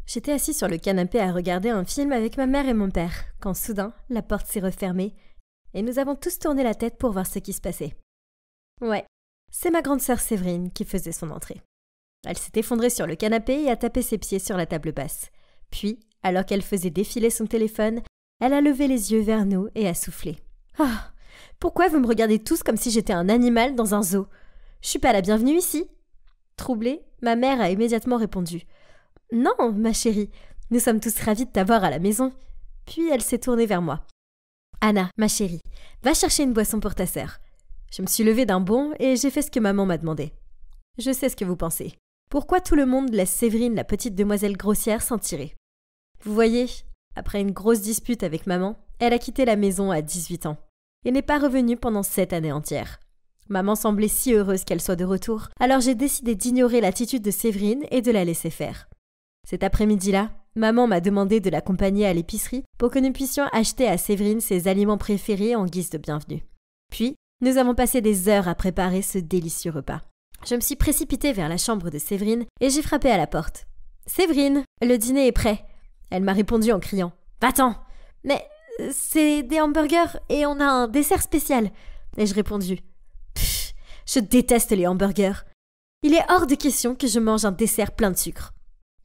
J'étais assis sur le canapé à regarder un film avec ma mère et mon père, quand soudain, la porte s'est refermée et nous avons tous tourné la tête pour voir ce qui se passait. Ouais, c'est ma grande sœur Séverine qui faisait son entrée. Elle s'est effondrée sur le canapé et a tapé ses pieds sur la table basse. Puis, alors qu'elle faisait défiler son téléphone, elle a levé les yeux vers nous et a soufflé. « Ah, pourquoi vous me regardez tous comme si j'étais un animal dans un zoo? Je suis pas la bienvenue ici ?» Troublée, ma mère a immédiatement répondu. « Non, ma chérie, nous sommes tous ravis de t'avoir à la maison. » Puis elle s'est tournée vers moi. « Anna, ma chérie, va chercher une boisson pour ta sœur. » Je me suis levée d'un bond et j'ai fait ce que maman m'a demandé. Je sais ce que vous pensez. Pourquoi tout le monde laisse Séverine, la petite demoiselle grossière, s'en tirer? Vous voyez, après une grosse dispute avec maman, elle a quitté la maison à 18 ans et n'est pas revenue pendant 7 années entières. Maman semblait si heureuse qu'elle soit de retour, alors j'ai décidé d'ignorer l'attitude de Séverine et de la laisser faire. Cet après-midi-là, maman m'a demandé de l'accompagner à l'épicerie pour que nous puissions acheter à Séverine ses aliments préférés en guise de bienvenue. Puis, nous avons passé des heures à préparer ce délicieux repas. Je me suis précipitée vers la chambre de Séverine et j'ai frappé à la porte. « Séverine, le dîner est prêt !» Elle m'a répondu en criant « Va-t'en !»« Mais c'est des hamburgers et on a un dessert spécial !» Ai-je répondu. « Pfff, je déteste les hamburgers. Il est hors de question que je mange un dessert plein de sucre. »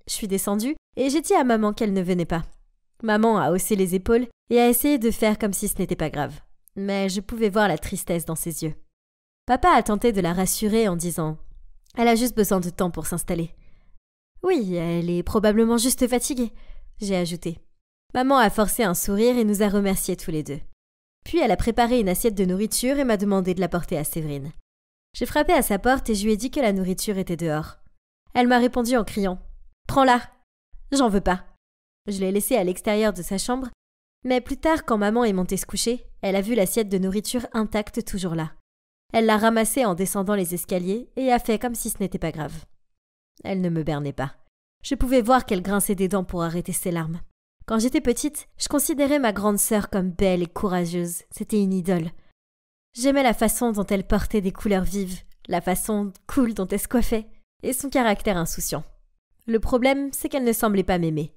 Je suis descendue et j'ai dit à maman qu'elle ne venait pas. Maman a haussé les épaules et a essayé de faire comme si ce n'était pas grave. Mais je pouvais voir la tristesse dans ses yeux. Papa a tenté de la rassurer en disant « Elle a juste besoin de temps pour s'installer. »« Oui, elle est probablement juste fatiguée. » J'ai ajouté. Maman a forcé un sourire et nous a remerciés tous les deux. Puis elle a préparé une assiette de nourriture et m'a demandé de la porter à Séverine. J'ai frappé à sa porte et je lui ai dit que la nourriture était dehors. Elle m'a répondu en criant « Prends-la !»« J'en veux pas !» Je l'ai laissée à l'extérieur de sa chambre, mais plus tard, quand maman est montée se coucher, elle a vu l'assiette de nourriture intacte toujours là. Elle l'a ramassée en descendant les escaliers et a fait comme si ce n'était pas grave. Elle ne me bernait pas. Je pouvais voir qu'elle grinçait des dents pour arrêter ses larmes. Quand j'étais petite, je considérais ma grande sœur comme belle et courageuse. C'était une idole. J'aimais la façon dont elle portait des couleurs vives, la façon cool dont elle se coiffait, et son caractère insouciant. Le problème, c'est qu'elle ne semblait pas m'aimer.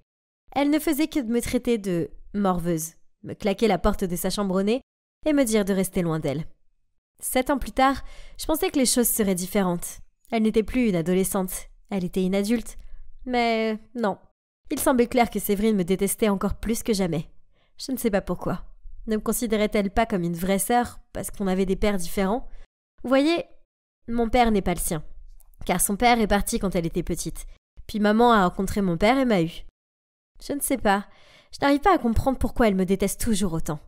Elle ne faisait que de me traiter de morveuse, me claquer la porte de sa chambre au nez et me dire de rester loin d'elle. 7 ans plus tard, je pensais que les choses seraient différentes. Elle n'était plus une adolescente, elle était une adulte. Mais non, il semblait clair que Séverine me détestait encore plus que jamais. Je ne sais pas pourquoi. Ne me considérait-elle pas comme une vraie sœur, parce qu'on avait des pères différents? Vous voyez, mon père n'est pas le sien, car son père est parti quand elle était petite. Puis maman a rencontré mon père et m'a eu. Je ne sais pas, je n'arrive pas à comprendre pourquoi elle me déteste toujours autant.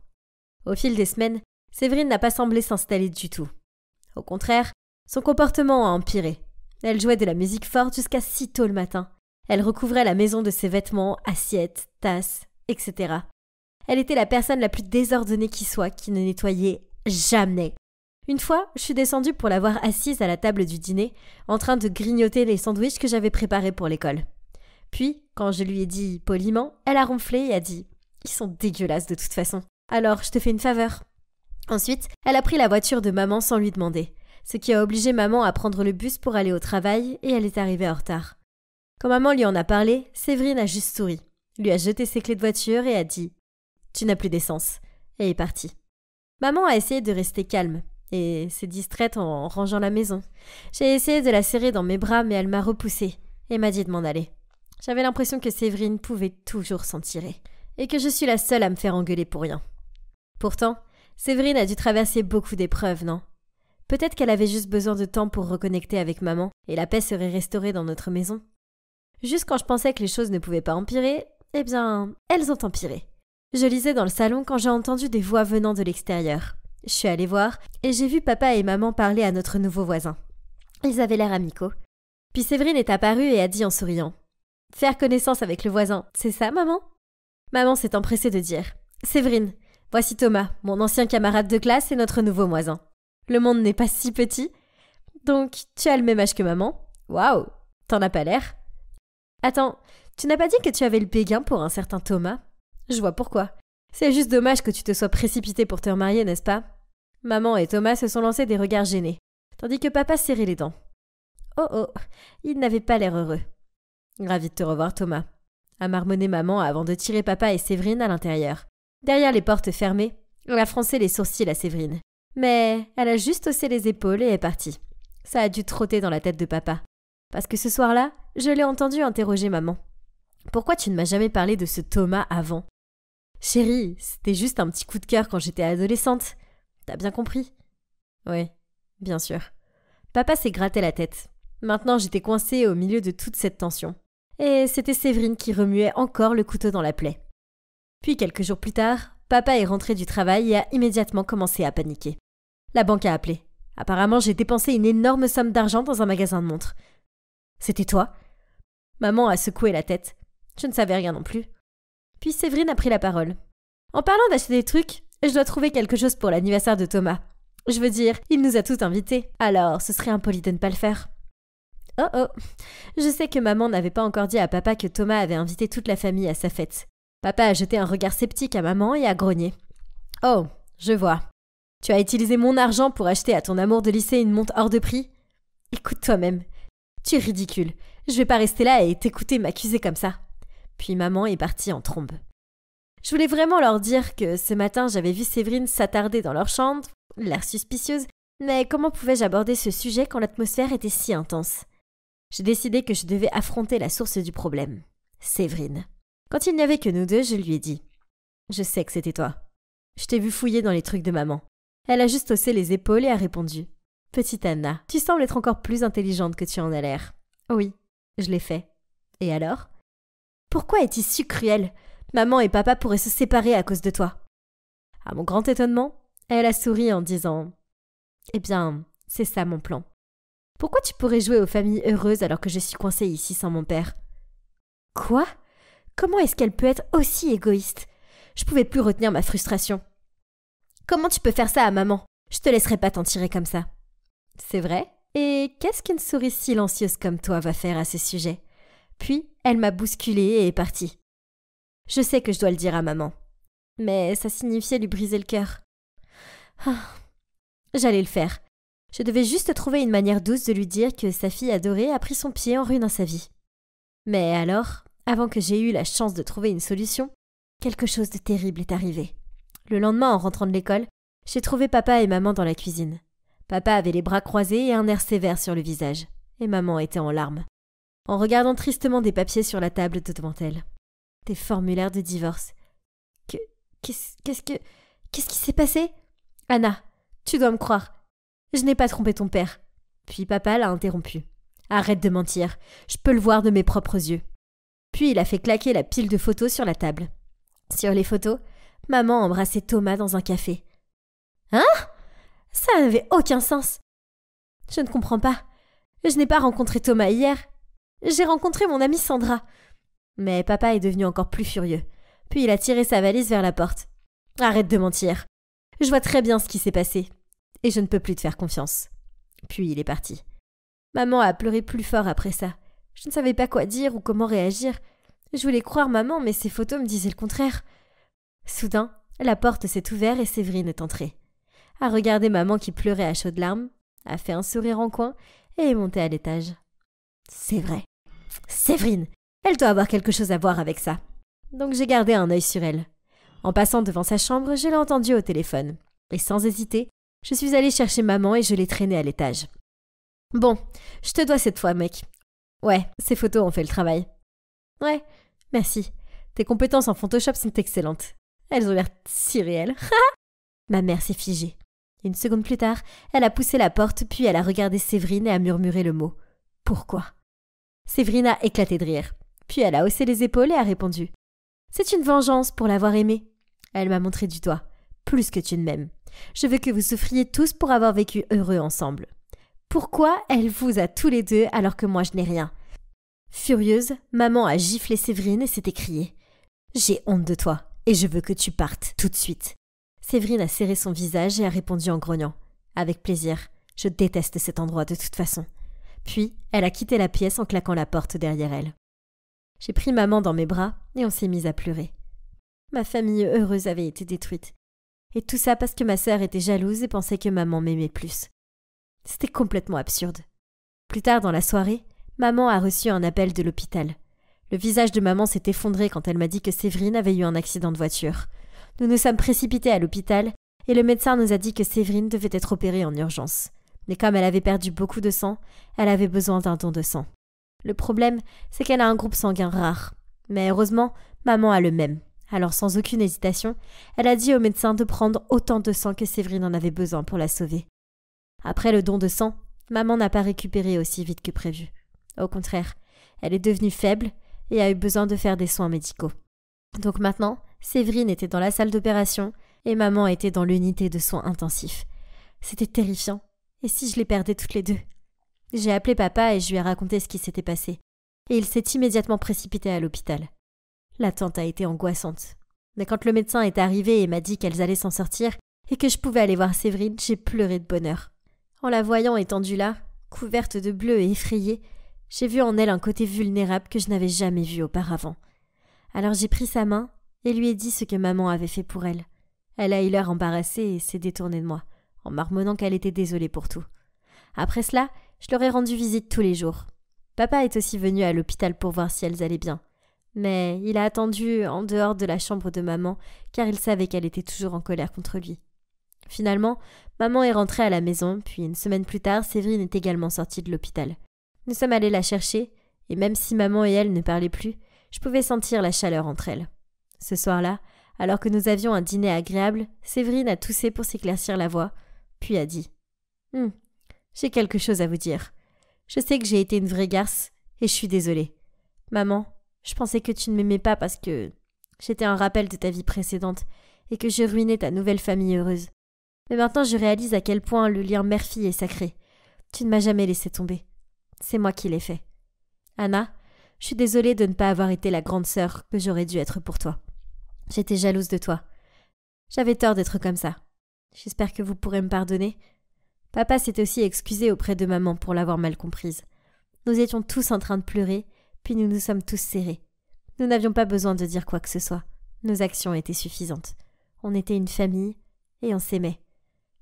Au fil des semaines, Séverine n'a pas semblé s'installer du tout. Au contraire, son comportement a empiré. Elle jouait de la musique forte jusqu'à si tôt le matin. Elle recouvrait la maison de ses vêtements, assiettes, tasses, etc. Elle était la personne la plus désordonnée qui soit, qui ne nettoyait jamais. Une fois, je suis descendue pour la voir assise à la table du dîner, en train de grignoter les sandwichs que j'avais préparés pour l'école. Puis, quand je lui ai dit poliment, elle a ronflé et a dit « Ils sont dégueulasses de toute façon. Alors, je te fais une faveur. » Ensuite, elle a pris la voiture de maman sans lui demander, ce qui a obligé maman à prendre le bus pour aller au travail et elle est arrivée en retard. Quand maman lui en a parlé, Séverine a juste souri, lui a jeté ses clés de voiture et a dit « Tu n'as plus d'essence » et est partie. Maman a essayé de rester calme et s'est distraite en rangeant la maison. J'ai essayé de la serrer dans mes bras mais elle m'a repoussée et m'a dit de m'en aller. J'avais l'impression que Séverine pouvait toujours s'en tirer et que je suis la seule à me faire engueuler pour rien. Pourtant, Séverine a dû traverser beaucoup d'épreuves, non? Peut-être qu'elle avait juste besoin de temps pour reconnecter avec maman et la paix serait restaurée dans notre maison. Juste quand je pensais que les choses ne pouvaient pas empirer, eh bien, elles ont empiré. Je lisais dans le salon quand j'ai entendu des voix venant de l'extérieur. Je suis allée voir et j'ai vu papa et maman parler à notre nouveau voisin. Ils avaient l'air amicaux. Puis Séverine est apparue et a dit en souriant « Faire connaissance avec le voisin, c'est ça, maman ?» Maman s'est empressée de dire « Séverine, voici Thomas, mon ancien camarade de classe et notre nouveau voisin. Le monde n'est pas si petit. Donc, tu as le même âge que maman. Waouh, t'en as pas l'air. Attends, tu n'as pas dit que tu avais le béguin pour un certain Thomas? Je vois pourquoi. C'est juste dommage que tu te sois précipité pour te remarier, n'est-ce pas? Maman et Thomas se sont lancés des regards gênés, tandis que papa serrait les dents. Oh oh, il n'avait pas l'air heureux. Ravi de te revoir, Thomas. a marmonné maman avant de tirer papa et Séverine à l'intérieur. Derrière les portes fermées, elle a froncé les sourcils à Séverine. Mais elle a juste haussé les épaules et est partie. Ça a dû trotter dans la tête de papa. Parce que ce soir-là, je l'ai entendu interroger maman. « Pourquoi tu ne m'as jamais parlé de ce Thomas avant ?»« Chérie, c'était juste un petit coup de cœur quand j'étais adolescente. T'as bien compris ?»« Oui, bien sûr. » Papa s'est gratté la tête. Maintenant, j'étais coincée au milieu de toute cette tension. Et c'était Séverine qui remuait encore le couteau dans la plaie. Puis quelques jours plus tard, papa est rentré du travail et a immédiatement commencé à paniquer. La banque a appelé. Apparemment, j'ai dépensé une énorme somme d'argent dans un magasin de montres. « C'était toi ?» Maman a secoué la tête. Je ne savais rien non plus. Puis Séverine a pris la parole. « En parlant d'acheter des trucs, je dois trouver quelque chose pour l'anniversaire de Thomas. Je veux dire, il nous a tous invités, alors ce serait impoli de ne pas le faire. » Oh oh. Je sais que maman n'avait pas encore dit à papa que Thomas avait invité toute la famille à sa fête. Papa a jeté un regard sceptique à maman et a grogné. « Oh, je vois. Tu as utilisé mon argent pour acheter à ton amour de lycée une montre hors de prix ? Écoute toi-même. Tu es ridicule. Je vais pas rester là et t'écouter m'accuser comme ça. » Puis maman est partie en trombe. Je voulais vraiment leur dire que ce matin j'avais vu Séverine s'attarder dans leur chambre, l'air suspicieuse, mais comment pouvais-je aborder ce sujet quand l'atmosphère était si intense ? J'ai décidé que je devais affronter la source du problème, Séverine. Quand il n'y avait que nous deux, je lui ai dit « Je sais que c'était toi. Je t'ai vu fouiller dans les trucs de maman. » Elle a juste haussé les épaules et a répondu « Petite Anna, tu sembles être encore plus intelligente que tu en as l'air. » Oui, je l'ai fait. Et alors ? Pourquoi es-tu si cruelle ? Maman et papa pourraient se séparer à cause de toi. À mon grand étonnement, elle a souri en disant « Eh bien, c'est ça mon plan. Pourquoi tu pourrais jouer aux familles heureuses alors que je suis coincée ici sans mon père ?»« Quoi ? Comment est-ce qu'elle peut être aussi égoïste ? Je pouvais plus retenir ma frustration. Comment tu peux faire ça à maman ? Je te laisserai pas t'en tirer comme ça. » C'est vrai ? Et qu'est-ce qu'une souris silencieuse comme toi va faire à ce sujet ? Puis, elle m'a bousculée et est partie. Je sais que je dois le dire à maman. Mais ça signifiait lui briser le cœur. J'allais le faire. Je devais juste trouver une manière douce de lui dire que sa fille adorée a pris son pied en ruinant sa vie. Mais alors, avant que j'aie eu la chance de trouver une solution, quelque chose de terrible est arrivé. Le lendemain, en rentrant de l'école, j'ai trouvé papa et maman dans la cuisine. Papa avait les bras croisés et un air sévère sur le visage, et maman était en larmes, en regardant tristement des papiers sur la table devant elle. Des formulaires de divorce. Qu'est-ce qui s'est passé ? Anna, tu dois me croire. Je n'ai pas trompé ton père. Puis papa l'a interrompu. Arrête de mentir, je peux le voir de mes propres yeux. Puis il a fait claquer la pile de photos sur la table. Sur les photos, maman embrassait Thomas dans un café. Hein ? Ça n'avait aucun sens. Je ne comprends pas. Je n'ai pas rencontré Thomas hier. J'ai rencontré mon amie Sandra. Mais papa est devenu encore plus furieux. Puis il a tiré sa valise vers la porte. Arrête de mentir. Je vois très bien ce qui s'est passé. Et je ne peux plus te faire confiance. Puis il est parti. Maman a pleuré plus fort après ça. Je ne savais pas quoi dire ou comment réagir. Je voulais croire maman, mais ses photos me disaient le contraire. Soudain, la porte s'est ouverte et Séverine est entrée. A regardé maman qui pleurait à chaudes larmes, a fait un sourire en coin et est montée à l'étage. C'est vrai. Séverine, elle doit avoir quelque chose à voir avec ça. Donc j'ai gardé un œil sur elle. En passant devant sa chambre, je l'ai entendue au téléphone. Et sans hésiter, je suis allée chercher maman et je l'ai traînée à l'étage. Bon, je te dois cette fois, mec. Ouais, ces photos ont fait le travail. Ouais, merci. Tes compétences en Photoshop sont excellentes. Elles ont l'air si réelles. Ma mère s'est figée. Une seconde plus tard, elle a poussé la porte, puis elle a regardé Séverine et a murmuré le mot « Pourquoi ?» Séverine a éclaté de rire. Puis elle a haussé les épaules et a répondu « C'est une vengeance pour l'avoir aimé. » Elle m'a montré du doigt. « Plus que tu ne m'aimes. Je veux que vous souffriez tous pour avoir vécu heureux ensemble. Pourquoi elle vous a tous les deux alors que moi je n'ai rien ?» Furieuse, maman a giflé Séverine et s'est écriée « J'ai honte de toi et je veux que tu partes tout de suite. » Séverine a serré son visage et a répondu en grognant. « Avec plaisir. Je déteste cet endroit de toute façon. » Puis, elle a quitté la pièce en claquant la porte derrière elle. J'ai pris maman dans mes bras et on s'est mis à pleurer. Ma famille heureuse avait été détruite. Et tout ça parce que ma sœur était jalouse et pensait que maman m'aimait plus. C'était complètement absurde. Plus tard dans la soirée, maman a reçu un appel de l'hôpital. Le visage de maman s'est effondré quand elle m'a dit que Séverine avait eu un accident de voiture. Nous nous sommes précipités à l'hôpital et le médecin nous a dit que Séverine devait être opérée en urgence. Mais comme elle avait perdu beaucoup de sang, elle avait besoin d'un don de sang. Le problème, c'est qu'elle a un groupe sanguin rare. Mais heureusement, maman a le même. Alors sans aucune hésitation, elle a dit au médecin de prendre autant de sang que Séverine en avait besoin pour la sauver. Après le don de sang, maman n'a pas récupéré aussi vite que prévu. Au contraire, elle est devenue faible et a eu besoin de faire des soins médicaux. Donc maintenant, Séverine était dans la salle d'opération et maman était dans l'unité de soins intensifs. C'était terrifiant. Et si je les perdais toutes les deux? J'ai appelé papa et je lui ai raconté ce qui s'était passé. Et il s'est immédiatement précipité à l'hôpital. L'attente a été angoissante. Mais quand le médecin est arrivé et m'a dit qu'elles allaient s'en sortir et que je pouvais aller voir Séverine, j'ai pleuré de bonheur. En la voyant étendue là, couverte de bleu et effrayée, j'ai vu en elle un côté vulnérable que je n'avais jamais vu auparavant. Alors j'ai pris sa main et lui ai dit ce que maman avait fait pour elle. Elle a eu l'air embarrassée et s'est détournée de moi, en marmonnant qu'elle était désolée pour tout. Après cela, je leur ai rendu visite tous les jours. Papa est aussi venu à l'hôpital pour voir si elles allaient bien. Mais il a attendu en dehors de la chambre de maman, car il savait qu'elle était toujours en colère contre lui. Finalement, maman est rentrée à la maison, puis une semaine plus tard, Séverine est également sortie de l'hôpital. Nous sommes allés la chercher, et même si maman et elle ne parlaient plus, je pouvais sentir la chaleur entre elles. Ce soir-là, alors que nous avions un dîner agréable, Séverine a toussé pour s'éclaircir la voix, puis a dit « J'ai quelque chose à vous dire. Je sais que j'ai été une vraie garce, et je suis désolée. Maman, je pensais que tu ne m'aimais pas parce que j'étais un rappel de ta vie précédente, et que je ruinais ta nouvelle famille heureuse. Mais maintenant je réalise à quel point le lien mère-fille est sacré. Tu ne m'as jamais laissé tomber. C'est moi qui l'ai fait. Anna, je suis désolée de ne pas avoir été la grande sœur que j'aurais dû être pour toi. J'étais jalouse de toi. J'avais tort d'être comme ça. J'espère que vous pourrez me pardonner. » Papa s'est aussi excusé auprès de maman pour l'avoir mal comprise. Nous étions tous en train de pleurer, puis nous nous sommes tous serrés. Nous n'avions pas besoin de dire quoi que ce soit. Nos actions étaient suffisantes. On était une famille et on s'aimait.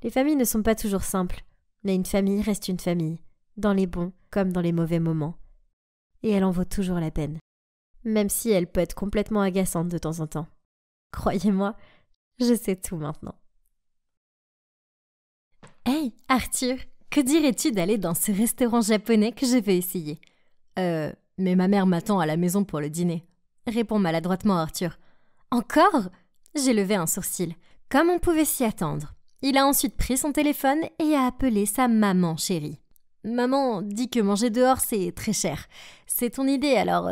Les familles ne sont pas toujours simples, mais une famille reste une famille, dans les bons comme dans les mauvais moments. Et elle en vaut toujours la peine, même si elle peut être complètement agaçante de temps en temps. Croyez-moi, je sais tout maintenant. Hey, Arthur, que dirais-tu d'aller dans ce restaurant japonais que je vais essayer? Mais ma mère m'attend à la maison pour le dîner, répond maladroitement Arthur. Encore? J'ai levé un sourcil, comme on pouvait s'y attendre. Il a ensuite pris son téléphone et a appelé sa maman chérie. Maman dit que manger dehors, c'est très cher. C'est ton idée, alors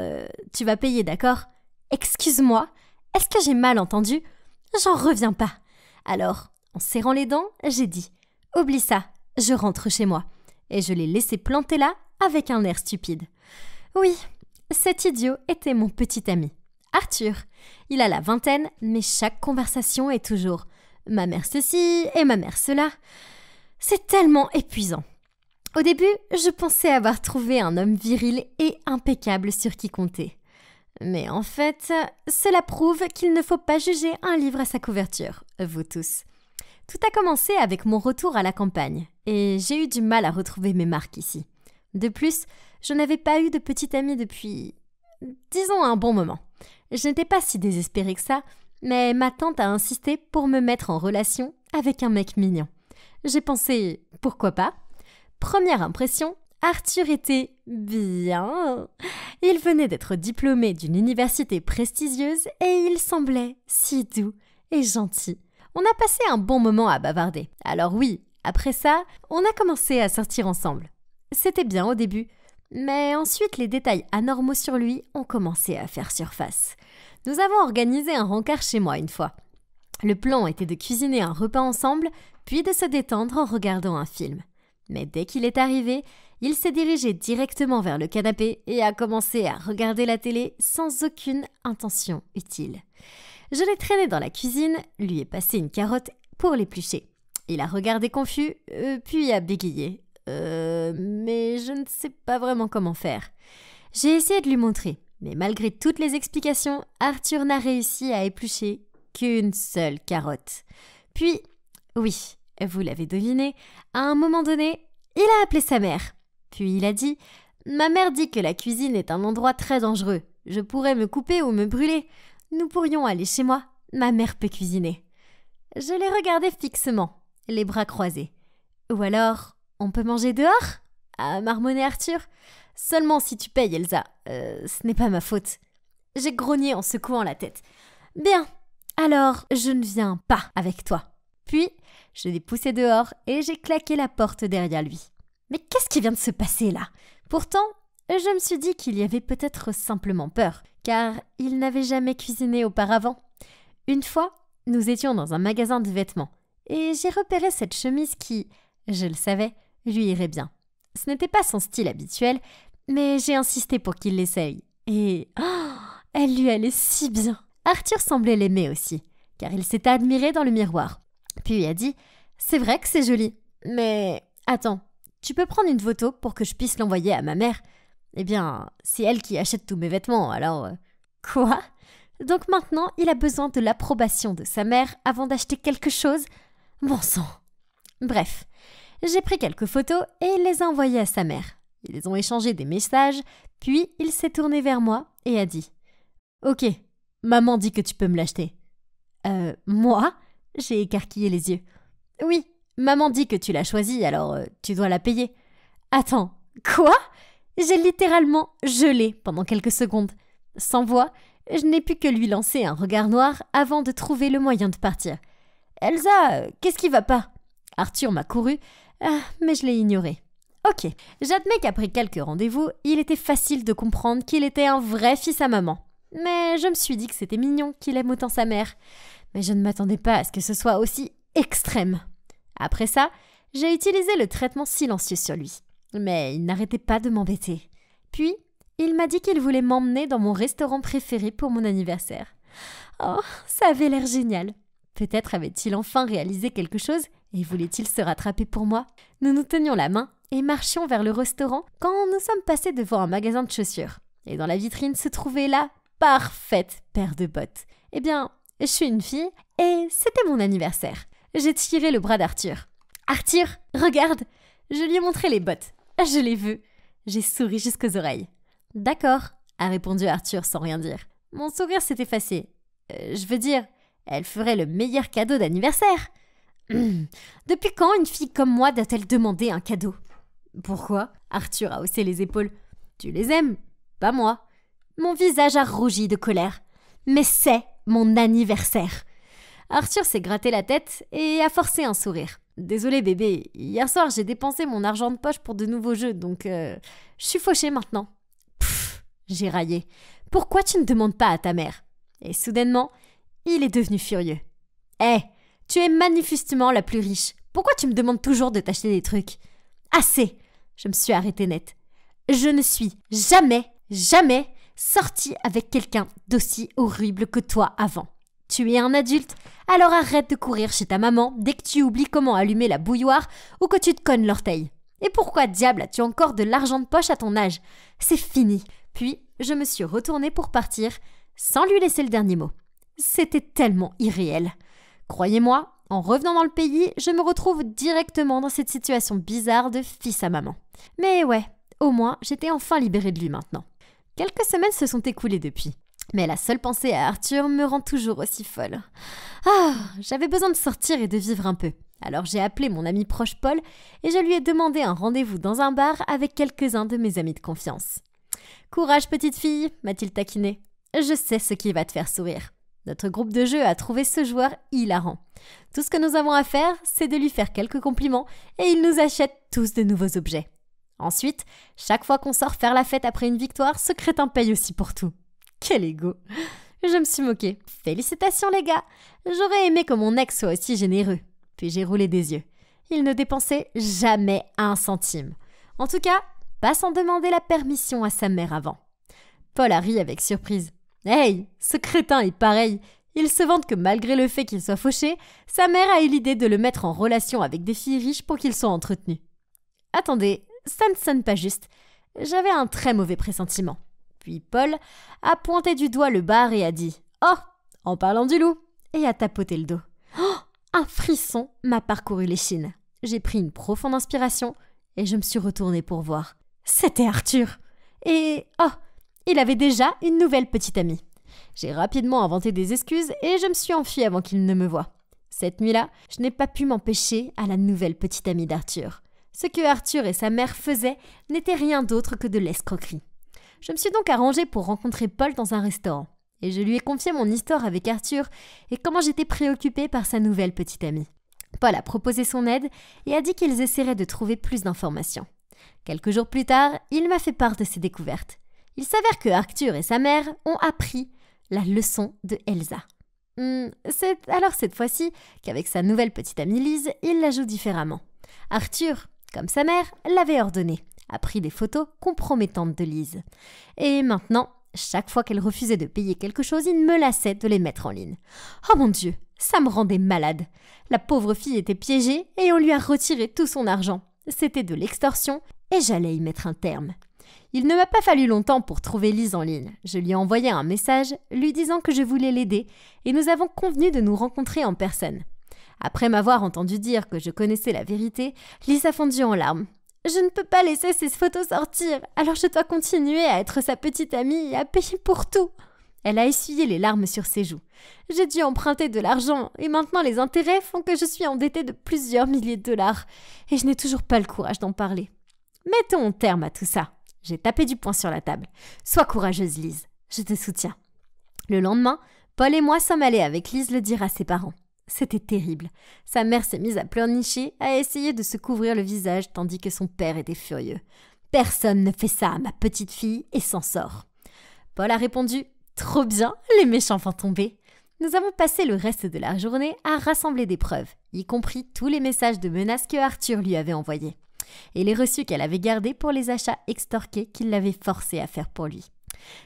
tu vas payer, d'accord? Excuse-moi, est-ce que j'ai mal entendu? J'en reviens pas. Alors, en serrant les dents, j'ai dit « Oublie ça, je rentre chez moi. » Et je l'ai laissé planter là avec un air stupide. Oui, cet idiot était mon petit ami. Arthur, il a la vingtaine, mais chaque conversation est toujours « ma mère ceci et ma mère cela ». C'est tellement épuisant. Au début, je pensais avoir trouvé un homme viril et impeccable sur qui compter. Mais en fait, cela prouve qu'il ne faut pas juger un livre à sa couverture, vous tous. Tout a commencé avec mon retour à la campagne, et j'ai eu du mal à retrouver mes marques ici. De plus, je n'avais pas eu de petite amie depuis, disons, un bon moment. Je n'étais pas si désespérée que ça, mais ma tante a insisté pour me mettre en relation avec un mec mignon. J'ai pensé, pourquoi pas? Première impression, Arthur était bien. Il venait d'être diplômé d'une université prestigieuse et il semblait si doux et gentil. On a passé un bon moment à bavarder. Alors oui, après ça, on a commencé à sortir ensemble. C'était bien au début, mais ensuite les détails anormaux sur lui ont commencé à faire surface. Nous avons organisé un rencard chez moi une fois. Le plan était de cuisiner un repas ensemble, puis de se détendre en regardant un film. Mais dès qu'il est arrivé, il s'est dirigé directement vers le canapé et a commencé à regarder la télé sans aucune intention utile. Je l'ai traîné dans la cuisine, lui ai passé une carotte pour l'éplucher. Il a regardé confus, puis a bégayé. Mais je ne sais pas vraiment comment faire. J'ai essayé de lui montrer, mais malgré toutes les explications, Arthur n'a réussi à éplucher qu'une seule carotte. Puis, oui, vous l'avez deviné, à un moment donné, il a appelé sa mère. Puis il a dit « Ma mère dit que la cuisine est un endroit très dangereux. Je pourrais me couper ou me brûler. Nous pourrions aller chez moi. Ma mère peut cuisiner. Je l'ai regardé fixement, les bras croisés. Ou alors, on peut manger dehors ? A marmonné Arthur. Seulement si tu payes, Elsa. Ce n'est pas ma faute. J'ai grogné en secouant la tête. Bien, alors je ne viens pas avec toi. Puis, je l'ai poussé dehors et j'ai claqué la porte derrière lui. Mais qu'est-ce qui vient de se passer là ? Pourtant, je me suis dit qu'il y avait peut-être simplement peur, car il n'avait jamais cuisiné auparavant. Une fois, nous étions dans un magasin de vêtements, et j'ai repéré cette chemise qui, je le savais, lui irait bien. Ce n'était pas son style habituel, mais j'ai insisté pour qu'il l'essaye. Et elle lui allait si bien. Arthur semblait l'aimer aussi, car il s'était admiré dans le miroir. Puis il a dit « C'est vrai que c'est joli, mais attends, tu peux prendre une photo pour que je puisse l'envoyer à ma mère ? Eh bien, c'est elle qui achète tous mes vêtements, alors… » Quoi ? Donc maintenant, il a besoin de l'approbation de sa mère avant d'acheter quelque chose ? Bon sang. Bref, j'ai pris quelques photos et les ai envoyées à sa mère. Ils ont échangé des messages, puis il s'est tourné vers moi et a dit « Ok, maman dit que tu peux me l'acheter. » Moi ? J'ai écarquillé les yeux. « Oui, maman dit que tu l'as choisie, alors tu dois la payer. » Attends, quoi ? J'ai littéralement gelé pendant quelques secondes. Sans voix, je n'ai pu que lui lancer un regard noir avant de trouver le moyen de partir. « Elsa, qu'est-ce qui va pas ?» Arthur m'a couru, mais je l'ai ignoré. Ok, j'admets qu'après quelques rendez-vous, il était facile de comprendre qu'il était un vrai fils à maman. Mais je me suis dit que c'était mignon qu'il aime autant sa mère. Mais je ne m'attendais pas à ce que ce soit aussi extrême. Après ça, j'ai utilisé le traitement silencieux sur lui. Mais il n'arrêtait pas de m'embêter. Puis, il m'a dit qu'il voulait m'emmener dans mon restaurant préféré pour mon anniversaire. Oh, ça avait l'air génial. Peut-être avait-il enfin réalisé quelque chose et voulait-il se rattraper pour moi ? Nous nous tenions la main et marchions vers le restaurant quand nous sommes passés devant un magasin de chaussures. Et dans la vitrine se trouvait la parfaite paire de bottes. Eh bien, je suis une fille et c'était mon anniversaire. J'ai tiré le bras d'Arthur. « Arthur, regarde !» Je lui ai montré les bottes. Je les veux. J'ai souri jusqu'aux oreilles. « D'accord », a répondu Arthur sans rien dire. Mon sourire s'est effacé. Je veux dire, elle ferait le meilleur cadeau d'anniversaire. Depuis quand une fille comme moi doit-elle demander un cadeau ? Pourquoi ? Arthur a haussé les épaules. Tu les aimes ? Pas moi. Mon visage a rougi de colère. Mais c'est mon anniversaire. Arthur s'est gratté la tête et a forcé un sourire. Désolé bébé, hier soir j'ai dépensé mon argent de poche pour de nouveaux jeux, donc je suis fauchée maintenant. Pfff, j'ai raillé. Pourquoi tu ne demandes pas à ta mère ? Et soudainement, il est devenu furieux. Hé, tu es manifestement la plus riche. Pourquoi tu me demandes toujours de t'acheter des trucs ? Assez ! Je me suis arrêtée net. Je ne suis jamais sortie avec quelqu'un d'aussi horrible que toi avant. Tu es un adulte, alors arrête de courir chez ta maman dès que tu oublies comment allumer la bouilloire ou que tu te cognes l'orteil. Et pourquoi diable as-tu encore de l'argent de poche à ton âge ? C'est fini. Puis, je me suis retournée pour partir, sans lui laisser le dernier mot. C'était tellement irréel. Croyez-moi, en revenant dans le pays, je me retrouve directement dans cette situation bizarre de fils à maman. Mais ouais, au moins, j'étais enfin libérée de lui maintenant. Quelques semaines se sont écoulées depuis. Mais la seule pensée à Arthur me rend toujours aussi folle. J'avais besoin de sortir et de vivre un peu. Alors j'ai appelé mon ami proche Paul et je lui ai demandé un rendez-vous dans un bar avec quelques-uns de mes amis de confiance. « Courage petite fille » m'a-t-il taquiné. « Je sais ce qui va te faire sourire. » Notre groupe de jeu a trouvé ce joueur hilarant. Tout ce que nous avons à faire, c'est de lui faire quelques compliments et il nous achète tous de nouveaux objets. Ensuite, chaque fois qu'on sort faire la fête après une victoire, ce crétin paye aussi pour tout. Quel égo! Je me suis moquée. Félicitations les gars! J'aurais aimé que mon ex soit aussi généreux. Puis j'ai roulé des yeux. Il ne dépensait jamais un centime. En tout cas, pas sans demander la permission à sa mère avant. Paul a ri avec surprise. Hey, ce crétin est pareil. Il se vante que malgré le fait qu'il soit fauché, sa mère a eu l'idée de le mettre en relation avec des filles riches pour qu'ils soient entretenus. Attendez, ça ne sonne pas juste. J'avais un très mauvais pressentiment. Puis Paul a pointé du doigt le bar et a dit « Oh, en parlant du loup !» et a tapoté le dos. Oh, un frisson m'a parcouru l'échine. J'ai pris une profonde inspiration et je me suis retournée pour voir. C'était Arthur. Et oh, Il avait déjà une nouvelle petite amie. J'ai rapidement inventé des excuses et je me suis enfuie avant qu'il ne me voie. Cette nuit-là, je n'ai pas pu m'empêcher à la nouvelle petite amie d'Arthur. Ce que Arthur et sa mère faisaient n'était rien d'autre que de l'escroquerie. Je me suis donc arrangée pour rencontrer Paul dans un restaurant. Et je lui ai confié mon histoire avec Arthur et comment j'étais préoccupée par sa nouvelle petite amie. Paul a proposé son aide et a dit qu'ils essaieraient de trouver plus d'informations. Quelques jours plus tard, il m'a fait part de ses découvertes. Il s'avère que Arthur et sa mère ont appris la leçon de Elsa. C'est alors cette fois-ci qu'avec sa nouvelle petite amie Lise, il la joue différemment. Arthur, comme sa mère, l'avait ordonné, a pris des photos compromettantes de Lise. Et maintenant, chaque fois qu'elle refusait de payer quelque chose, il me lassait de les mettre en ligne. Oh mon Dieu, ça me rendait malade. La pauvre fille était piégée et on lui a retiré tout son argent. C'était de l'extorsion et j'allais y mettre un terme. Il ne m'a pas fallu longtemps pour trouver Lise en ligne. Je lui ai envoyé un message lui disant que je voulais l'aider et nous avons convenu de nous rencontrer en personne. Après m'avoir entendu dire que je connaissais la vérité, Lise a fondu en larmes. Je ne peux pas laisser ces photos sortir, alors je dois continuer à être sa petite amie et à payer pour tout. Elle a essuyé les larmes sur ses joues. J'ai dû emprunter de l'argent et maintenant les intérêts font que je suis endettée de plusieurs milliers de dollars et je n'ai toujours pas le courage d'en parler. Mettons un terme à tout ça. J'ai tapé du poing sur la table. Sois courageuse, Lise. Je te soutiens. Le lendemain, Paul et moi sommes allés avec Lise le dire à ses parents. C'était terrible. Sa mère s'est mise à pleurnicher, à essayer de se couvrir le visage tandis que son père était furieux. Personne ne fait ça à ma petite fille et s'en sort. Paul a répondu « Trop bien, les méchants vont tomber !» Nous avons passé le reste de la journée à rassembler des preuves, y compris tous les messages de menaces que Arthur lui avait envoyés, et les reçus qu'elle avait gardés pour les achats extorqués qu'il l'avait forcé à faire pour lui.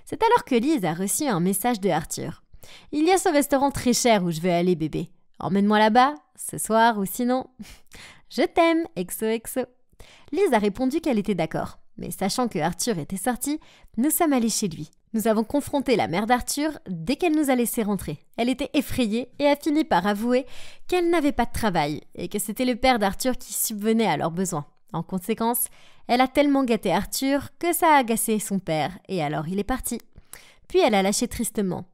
C'est alors que Lise a reçu un message de Arthur. « Il y a ce restaurant très cher où je veux aller, bébé. Emmène-moi là-bas, ce soir ou sinon... Je t'aime, XOXO. » Lise a répondu qu'elle était d'accord, mais sachant que Arthur était sorti, nous sommes allés chez lui. Nous avons confronté la mère d'Arthur dès qu'elle nous a laissé rentrer. Elle était effrayée et a fini par avouer qu'elle n'avait pas de travail et que c'était le père d'Arthur qui subvenait à leurs besoins. En conséquence, elle a tellement gâté Arthur que ça a agacé son père et alors il est parti. Puis elle a lâché tristement.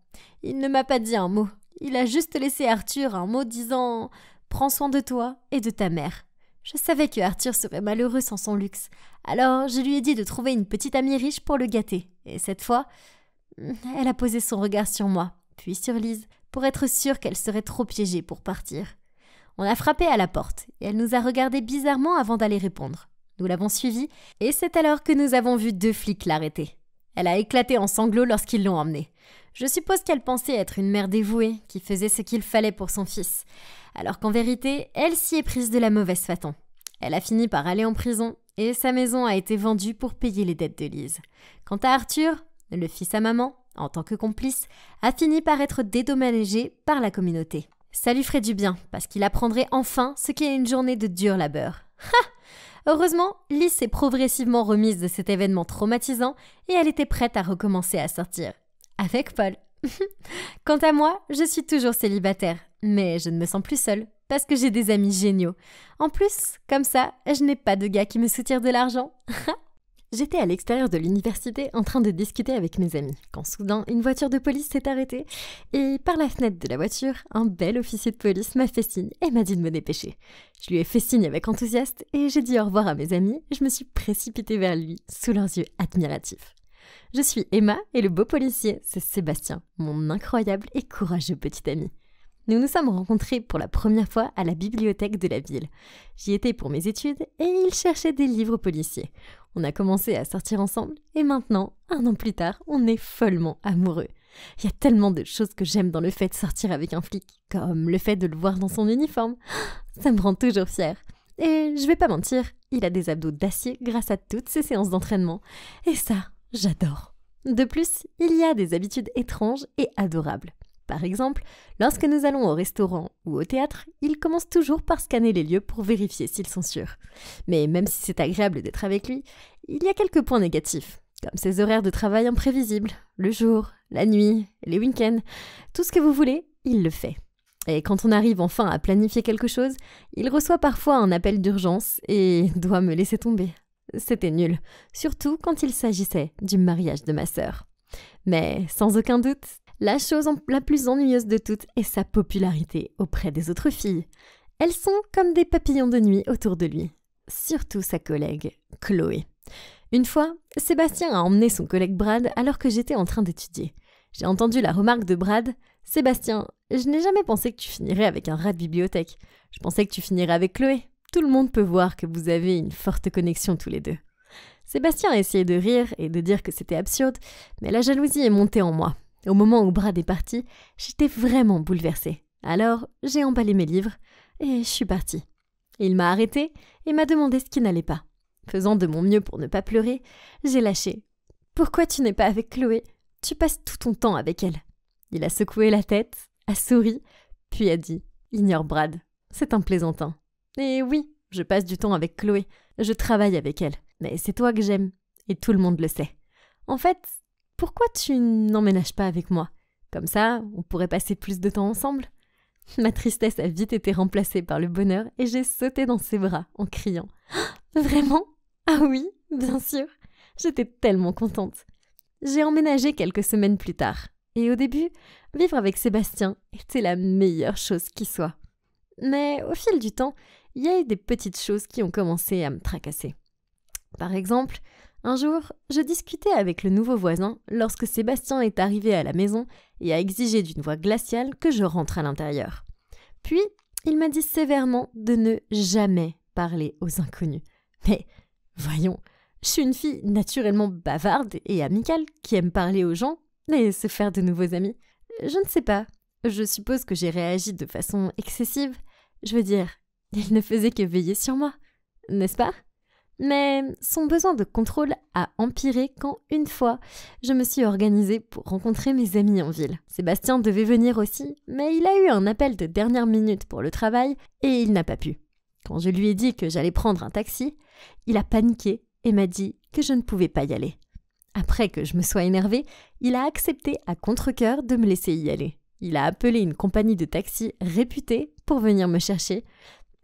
Il ne m'a pas dit un mot. Il a juste laissé Arthur un mot disant « Prends soin de toi et de ta mère ». Je savais que Arthur serait malheureux sans son luxe. Alors je lui ai dit de trouver une petite amie riche pour le gâter. Et cette fois, elle a posé son regard sur moi, puis sur Lise, pour être sûre qu'elle serait trop piégée pour partir. On a frappé à la porte et elle nous a regardé bizarrement avant d'aller répondre. Nous l'avons suivie et c'est alors que nous avons vu 2 flics l'arrêter. Elle a éclaté en sanglots lorsqu'ils l'ont emmenée. Je suppose qu'elle pensait être une mère dévouée qui faisait ce qu'il fallait pour son fils, alors qu'en vérité, elle s'y est prise de la mauvaise façon. Elle a fini par aller en prison et sa maison a été vendue pour payer les dettes de Lise. Quant à Arthur, le fils à maman, en tant que complice, a fini par être dédommagé par la communauté. Ça lui ferait du bien, parce qu'il apprendrait enfin ce qu'est une journée de dur labeur. Ha! Heureusement, Lise s'est progressivement remise de cet événement traumatisant et elle était prête à recommencer à sortir. Avec Paul. Quant à moi, je suis toujours célibataire, mais je ne me sens plus seule, parce que j'ai des amis géniaux. En plus, comme ça, je n'ai pas de gars qui me soutirent de l'argent. J'étais à l'extérieur de l'université en train de discuter avec mes amis, quand soudain une voiture de police s'est arrêtée et par la fenêtre de la voiture, un bel officier de police m'a fait signe et m'a dit de me dépêcher. Je lui ai fait signe avec enthousiasme et j'ai dit au revoir à mes amis et je me suis précipitée vers lui, sous leurs yeux admiratifs. Je suis Emma et le beau policier, c'est Sébastien, mon incroyable et courageux petit ami. Nous nous sommes rencontrés pour la première fois à la bibliothèque de la ville. J'y étais pour mes études et il cherchait des livres policiers. On a commencé à sortir ensemble et maintenant, 1 an plus tard, on est follement amoureux. Il y a tellement de choses que j'aime dans le fait de sortir avec un flic, comme le fait de le voir dans son uniforme. Ça me rend toujours fière. Et je vais pas mentir, il a des abdos d'acier grâce à toutes ses séances d'entraînement. Et ça, j'adore. De plus, il y a des habitudes étranges et adorables. Par exemple, lorsque nous allons au restaurant ou au théâtre, il commence toujours par scanner les lieux pour vérifier s'ils sont sûrs. Mais même si c'est agréable d'être avec lui, il y a quelques points négatifs, comme ses horaires de travail imprévisibles, le jour, la nuit, les week-ends, tout ce que vous voulez, il le fait. Et quand on arrive enfin à planifier quelque chose, il reçoit parfois un appel d'urgence et doit me laisser tomber. C'était nul, surtout quand il s'agissait du mariage de ma sœur. Mais sans aucun doute, la chose la plus ennuyeuse de toutes est sa popularité auprès des autres filles. Elles sont comme des papillons de nuit autour de lui, surtout sa collègue, Chloé. Une fois, Sébastien a emmené son collègue Brad alors que j'étais en train d'étudier. J'ai entendu la remarque de Brad: « Sébastien, je n'ai jamais pensé que tu finirais avec un rat de bibliothèque. Je pensais que tu finirais avec Chloé. Tout le monde peut voir que vous avez une forte connexion tous les deux. » Sébastien a essayé de rire et de dire que c'était absurde, mais la jalousie est montée en moi. Au moment où Brad est parti, j'étais vraiment bouleversée. Alors, j'ai emballé mes livres et je suis partie. Il m'a arrêtée et m'a demandé ce qui n'allait pas. Faisant de mon mieux pour ne pas pleurer, j'ai lâché: « Pourquoi tu n'es pas avec Chloé ? Tu passes tout ton temps avec elle. » Il a secoué la tête, a souri, puis a dit: « Ignore Brad, c'est un plaisantin. » Et oui, je passe du temps avec Chloé, je travaille avec elle, mais c'est toi que j'aime, et tout le monde le sait. En fait, pourquoi tu n'emménages pas avec moi? Comme ça, on pourrait passer plus de temps ensemble. Ma tristesse a vite été remplacée par le bonheur et j'ai sauté dans ses bras en criant: « Vraiment? Ah oui, bien sûr. » J'étais tellement contente. J'ai emménagé quelques semaines plus tard. Et au début, vivre avec Sébastien était la meilleure chose qui soit. Mais au fil du temps, il y a eu des petites choses qui ont commencé à me tracasser. Par exemple, un jour, je discutais avec le nouveau voisin lorsque Sébastien est arrivé à la maison et a exigé d'une voix glaciale que je rentre à l'intérieur. Puis, il m'a dit sévèrement de ne jamais parler aux inconnus. Mais voyons, je suis une fille naturellement bavarde et amicale qui aime parler aux gens et se faire de nouveaux amis. Je ne sais pas, je suppose que j'ai réagi de façon excessive. Je veux dire, il ne faisait que veiller sur moi, n'est-ce pas? Mais son besoin de contrôle a empiré quand, une fois, je me suis organisée pour rencontrer mes amis en ville. Sébastien devait venir aussi, mais il a eu un appel de dernière minute pour le travail et il n'a pas pu. Quand je lui ai dit que j'allais prendre un taxi, il a paniqué et m'a dit que je ne pouvais pas y aller. Après que je me sois énervée, il a accepté à contre-cœur de me laisser y aller. Il a appelé une compagnie de taxi réputée pour venir me chercher,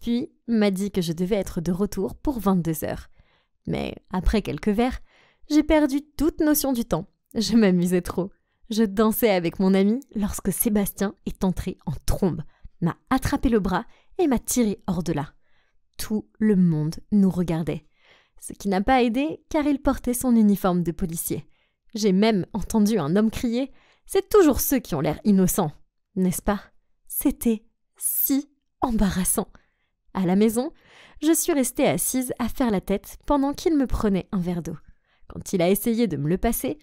puis m'a dit que je devais être de retour pour 22h. Mais après quelques verres, j'ai perdu toute notion du temps. Je m'amusais trop. Je dansais avec mon ami lorsque Sébastien est entré en trombe, m'a attrapé le bras et m'a tiré hors de là. Tout le monde nous regardait. Ce qui n'a pas aidé car il portait son uniforme de policier. J'ai même entendu un homme crier: « C'est toujours ceux qui ont l'air innocents, n'est-ce pas ?» C'était si embarrassant. À la maison, je suis restée assise à faire la tête pendant qu'il me prenait un verre d'eau. Quand il a essayé de me le passer,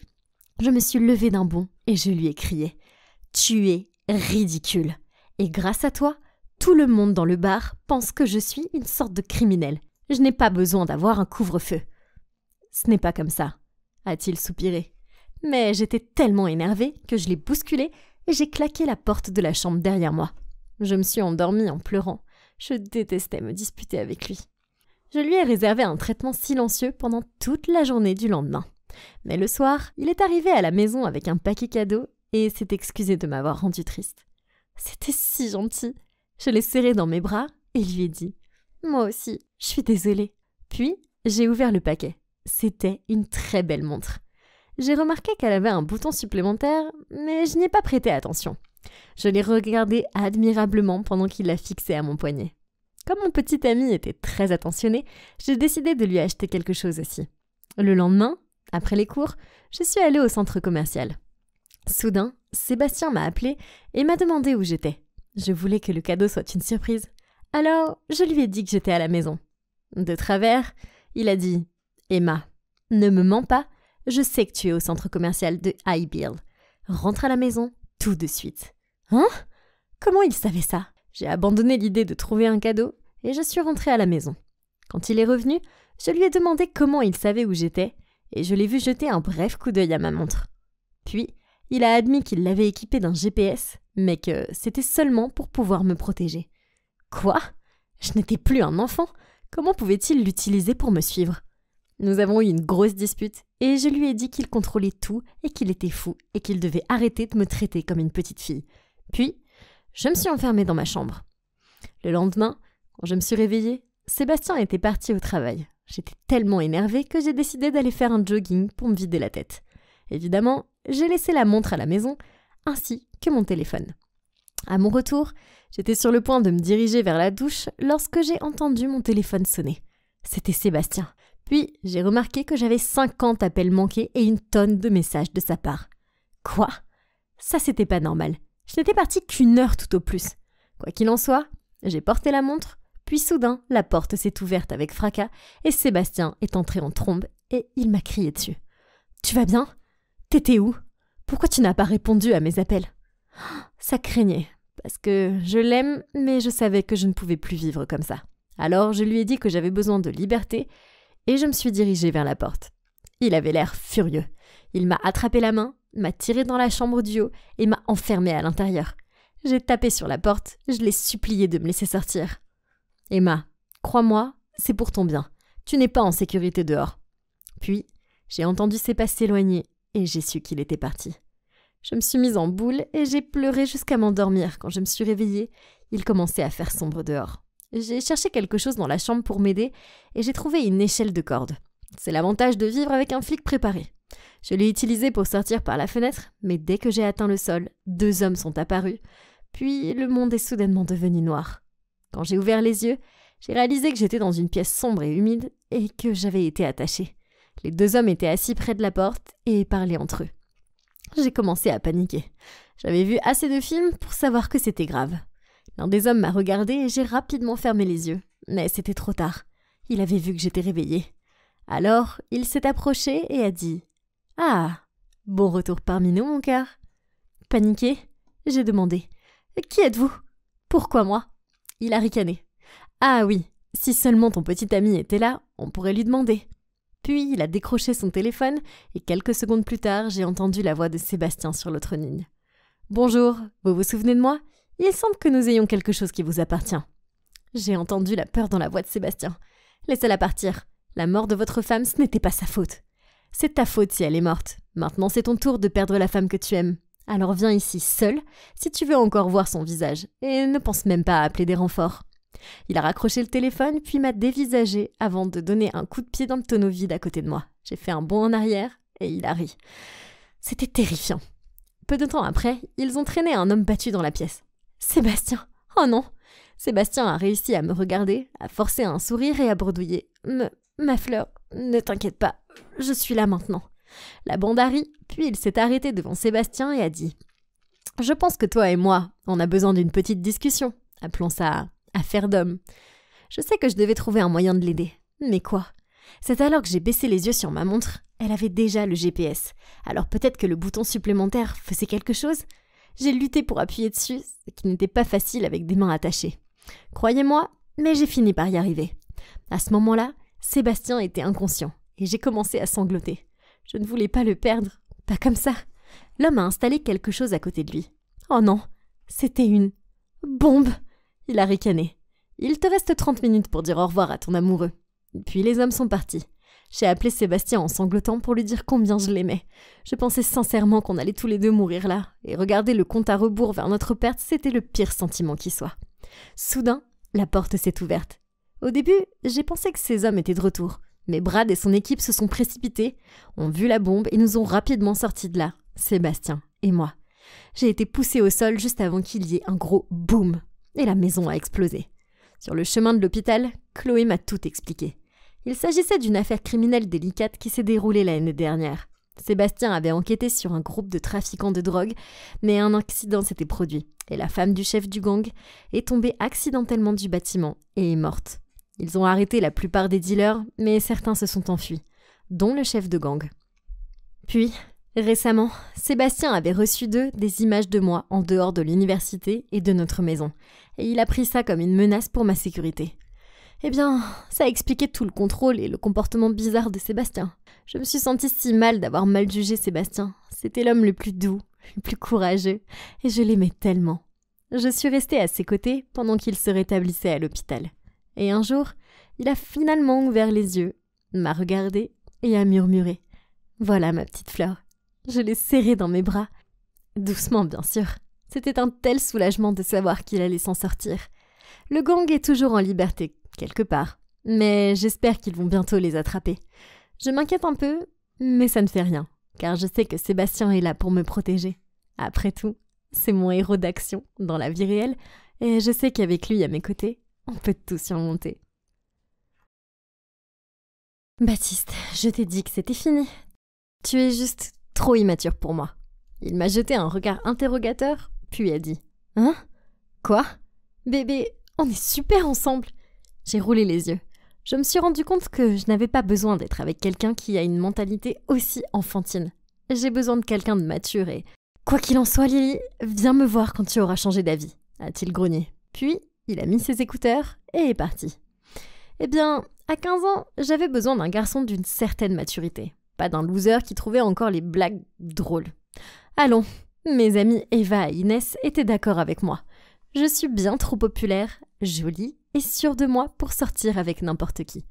je me suis levée d'un bond et je lui ai crié: « Tu es ridicule. Et grâce à toi, tout le monde dans le bar pense que je suis une sorte de criminelle. Je n'ai pas besoin d'avoir un couvre-feu. » « Ce n'est pas comme ça, » a-t-il soupiré. Mais j'étais tellement énervée que je l'ai bousculé et j'ai claqué la porte de la chambre derrière moi. Je me suis endormie en pleurant. Je détestais me disputer avec lui. Je lui ai réservé un traitement silencieux pendant toute la journée du lendemain. Mais le soir, il est arrivé à la maison avec un paquet cadeau et s'est excusé de m'avoir rendue triste. C'était si gentil. Je l'ai serré dans mes bras et lui ai dit: « Moi aussi, je suis désolée. » Puis, j'ai ouvert le paquet. C'était une très belle montre. J'ai remarqué qu'elle avait un bouton supplémentaire, mais je n'y ai pas prêté attention. Je l'ai regardée admirablement pendant qu'il la fixait à mon poignet. Comme mon petit ami était très attentionné, j'ai décidé de lui acheter quelque chose aussi. Le lendemain, après les cours, je suis allée au centre commercial. Soudain, Sébastien m'a appelée et m'a demandé où j'étais. Je voulais que le cadeau soit une surprise. Alors, je lui ai dit que j'étais à la maison. De travers, il a dit: « Emma, ne me mens pas, je sais que tu es au centre commercial de High Bill. Rentre à la maison tout de suite. » Hein? Comment il savait ça? J'ai abandonné l'idée de trouver un cadeau et je suis rentrée à la maison. Quand il est revenu, je lui ai demandé comment il savait où j'étais et je l'ai vu jeter un bref coup d'œil à ma montre. Puis, il a admis qu'il l'avait équipée d'un GPS, mais que c'était seulement pour pouvoir me protéger. Quoi? Je n'étais plus un enfant. Comment pouvait-il l'utiliser pour me suivre? Nous avons eu une grosse dispute et je lui ai dit qu'il contrôlait tout et qu'il était fou et qu'il devait arrêter de me traiter comme une petite fille. Puis, je me suis enfermée dans ma chambre. Le lendemain, quand je me suis réveillée, Sébastien était parti au travail. J'étais tellement énervée que j'ai décidé d'aller faire un jogging pour me vider la tête. Évidemment, j'ai laissé la montre à la maison, ainsi que mon téléphone. À mon retour, j'étais sur le point de me diriger vers la douche lorsque j'ai entendu mon téléphone sonner. C'était Sébastien. Puis, j'ai remarqué que j'avais 50 appels manqués et une tonne de messages de sa part. Quoi? Ça, c'était pas normal. Je n'étais partie qu'1 heure tout au plus. Quoi qu'il en soit, j'ai porté la montre, puis soudain, la porte s'est ouverte avec fracas et Sébastien est entré en trombe et il m'a crié dessus. « Tu vas bien? T'étais où? Pourquoi tu n'as pas répondu à mes appels ?» Ça craignait, parce que je l'aime, mais je savais que je ne pouvais plus vivre comme ça. Alors, je lui ai dit que j'avais besoin de liberté et je me suis dirigée vers la porte. Il avait l'air furieux. Il m'a attrapé la main, m'a tiré dans la chambre du haut et m'a enfermée à l'intérieur. J'ai tapé sur la porte, je l'ai supplié de me laisser sortir. « Emma, crois-moi, c'est pour ton bien. Tu n'es pas en sécurité dehors. » Puis, j'ai entendu ses pas s'éloigner et j'ai su qu'il était parti. Je me suis mise en boule et j'ai pleuré jusqu'à m'endormir. Quand je me suis réveillée, il commençait à faire sombre dehors. J'ai cherché quelque chose dans la chambre pour m'aider et j'ai trouvé une échelle de corde. C'est l'avantage de vivre avec un flic préparé. Je l'ai utilisée pour sortir par la fenêtre, mais dès que j'ai atteint le sol, 2 hommes sont apparus. Puis le monde est soudainement devenu noir. Quand j'ai ouvert les yeux, j'ai réalisé que j'étais dans une pièce sombre et humide et que j'avais été attachée. Les 2 hommes étaient assis près de la porte et parlaient entre eux. J'ai commencé à paniquer. J'avais vu assez de films pour savoir que c'était grave. L'un des hommes m'a regardé et j'ai rapidement fermé les yeux. Mais c'était trop tard. Il avait vu que j'étais réveillée. Alors, il s'est approché et a dit « Ah, bon retour parmi nous, mon cœur !» Paniqué, j'ai demandé « Qui êtes-vous? Pourquoi moi ?» Il a ricané. « Ah oui, si seulement ton petit ami était là, on pourrait lui demander. » Puis il a décroché son téléphone et quelques secondes plus tard, j'ai entendu la voix de Sébastien sur l'autre ligne. « Bonjour, vous vous souvenez de moi? Il semble que nous ayons quelque chose qui vous appartient. » J'ai entendu la peur dans la voix de Sébastien. « Laissez-la partir. La mort de votre femme, ce n'était pas sa faute. C'est ta faute si elle est morte. Maintenant, c'est ton tour de perdre la femme que tu aimes. Alors viens ici seul, si tu veux encore voir son visage, et ne pense même pas à appeler des renforts. » Il a raccroché le téléphone, puis m'a dévisagé avant de donner un coup de pied dans le tonneau vide à côté de moi. J'ai fait un bond en arrière, et il a ri. C'était terrifiant. Peu de temps après, ils ont traîné un homme battu dans la pièce. « Sébastien! Oh non !» Sébastien a réussi à me regarder, à forcer un sourire et à bredouiller. « Ma fleur, ne t'inquiète pas, je suis là maintenant. » La bande a ri, puis il s'est arrêté devant Sébastien et a dit « Je pense que toi et moi, on a besoin d'une petite discussion. Appelons ça affaire d'homme. » Je sais que je devais trouver un moyen de l'aider. Mais quoi? C'est alors que j'ai baissé les yeux sur ma montre. Elle avait déjà le GPS. Alors peut-être que le bouton supplémentaire faisait quelque chose? J'ai lutté pour appuyer dessus, ce qui n'était pas facile avec des mains attachées. Croyez-moi, mais j'ai fini par y arriver. À ce moment-là, Sébastien était inconscient et j'ai commencé à sangloter. Je ne voulais pas le perdre, pas comme ça. L'homme a installé quelque chose à côté de lui. Oh non, c'était une bombe. Il a ricané. Il te reste 30 minutes pour dire au revoir à ton amoureux. Puis les hommes sont partis. J'ai appelé Sébastien en sanglotant pour lui dire combien je l'aimais. Je pensais sincèrement qu'on allait tous les deux mourir là, et regarder le compte à rebours vers notre perte, c'était le pire sentiment qui soit. Soudain, la porte s'est ouverte. Au début, j'ai pensé que ces hommes étaient de retour, mais Brad et son équipe se sont précipités, ont vu la bombe et nous ont rapidement sortis de là, Sébastien et moi. J'ai été poussée au sol juste avant qu'il y ait un gros boum, et la maison a explosé. Sur le chemin de l'hôpital, Chloé m'a tout expliqué. Il s'agissait d'une affaire criminelle délicate qui s'est déroulée l'année dernière. Sébastien avait enquêté sur un groupe de trafiquants de drogue, mais un accident s'était produit, et la femme du chef du gang est tombée accidentellement du bâtiment et est morte. Ils ont arrêté la plupart des dealers, mais certains se sont enfuis, dont le chef de gang. Puis, récemment, Sébastien avait reçu d'eux des images de moi en dehors de l'université et de notre maison, et il a pris ça comme une menace pour ma sécurité. Eh bien, ça a expliqué tout le contrôle et le comportement bizarre de Sébastien. Je me suis sentie si mal d'avoir mal jugé Sébastien. C'était l'homme le plus doux, le plus courageux, et je l'aimais tellement. Je suis restée à ses côtés pendant qu'il se rétablissait à l'hôpital. Et un jour, il a finalement ouvert les yeux, m'a regardé et a murmuré « Voilà ma petite fleur ». Je l'ai serré dans mes bras. Doucement, bien sûr. C'était un tel soulagement de savoir qu'il allait s'en sortir. Le gang est toujours en liberté, quelque part, mais j'espère qu'ils vont bientôt les attraper. Je m'inquiète un peu, mais ça ne fait rien. car je sais que Sébastien est là pour me protéger. Après tout, c'est mon héros d'action dans la vie réelle, et je sais qu'avec lui à mes côtés, on peut tout surmonter. Baptiste, je t'ai dit que c'était fini. Tu es juste trop immature pour moi. Il m'a jeté un regard interrogateur, puis a dit « Hein? Quoi? Bébé, on est super ensemble !» J'ai roulé les yeux. Je me suis rendu compte que je n'avais pas besoin d'être avec quelqu'un qui a une mentalité aussi enfantine. J'ai besoin de quelqu'un de mature et... Quoi qu'il en soit, Lily, viens me voir quand tu auras changé d'avis, a-t-il grogné. Puis, il a mis ses écouteurs et est parti. Eh bien, à 15 ans, j'avais besoin d'un garçon d'une certaine maturité. Pas d'un loser qui trouvait encore les blagues drôles. Allons, mes amies Eva et Inès étaient d'accord avec moi. Je suis bien trop populaire, jolie et sûre de moi pour sortir avec n'importe qui.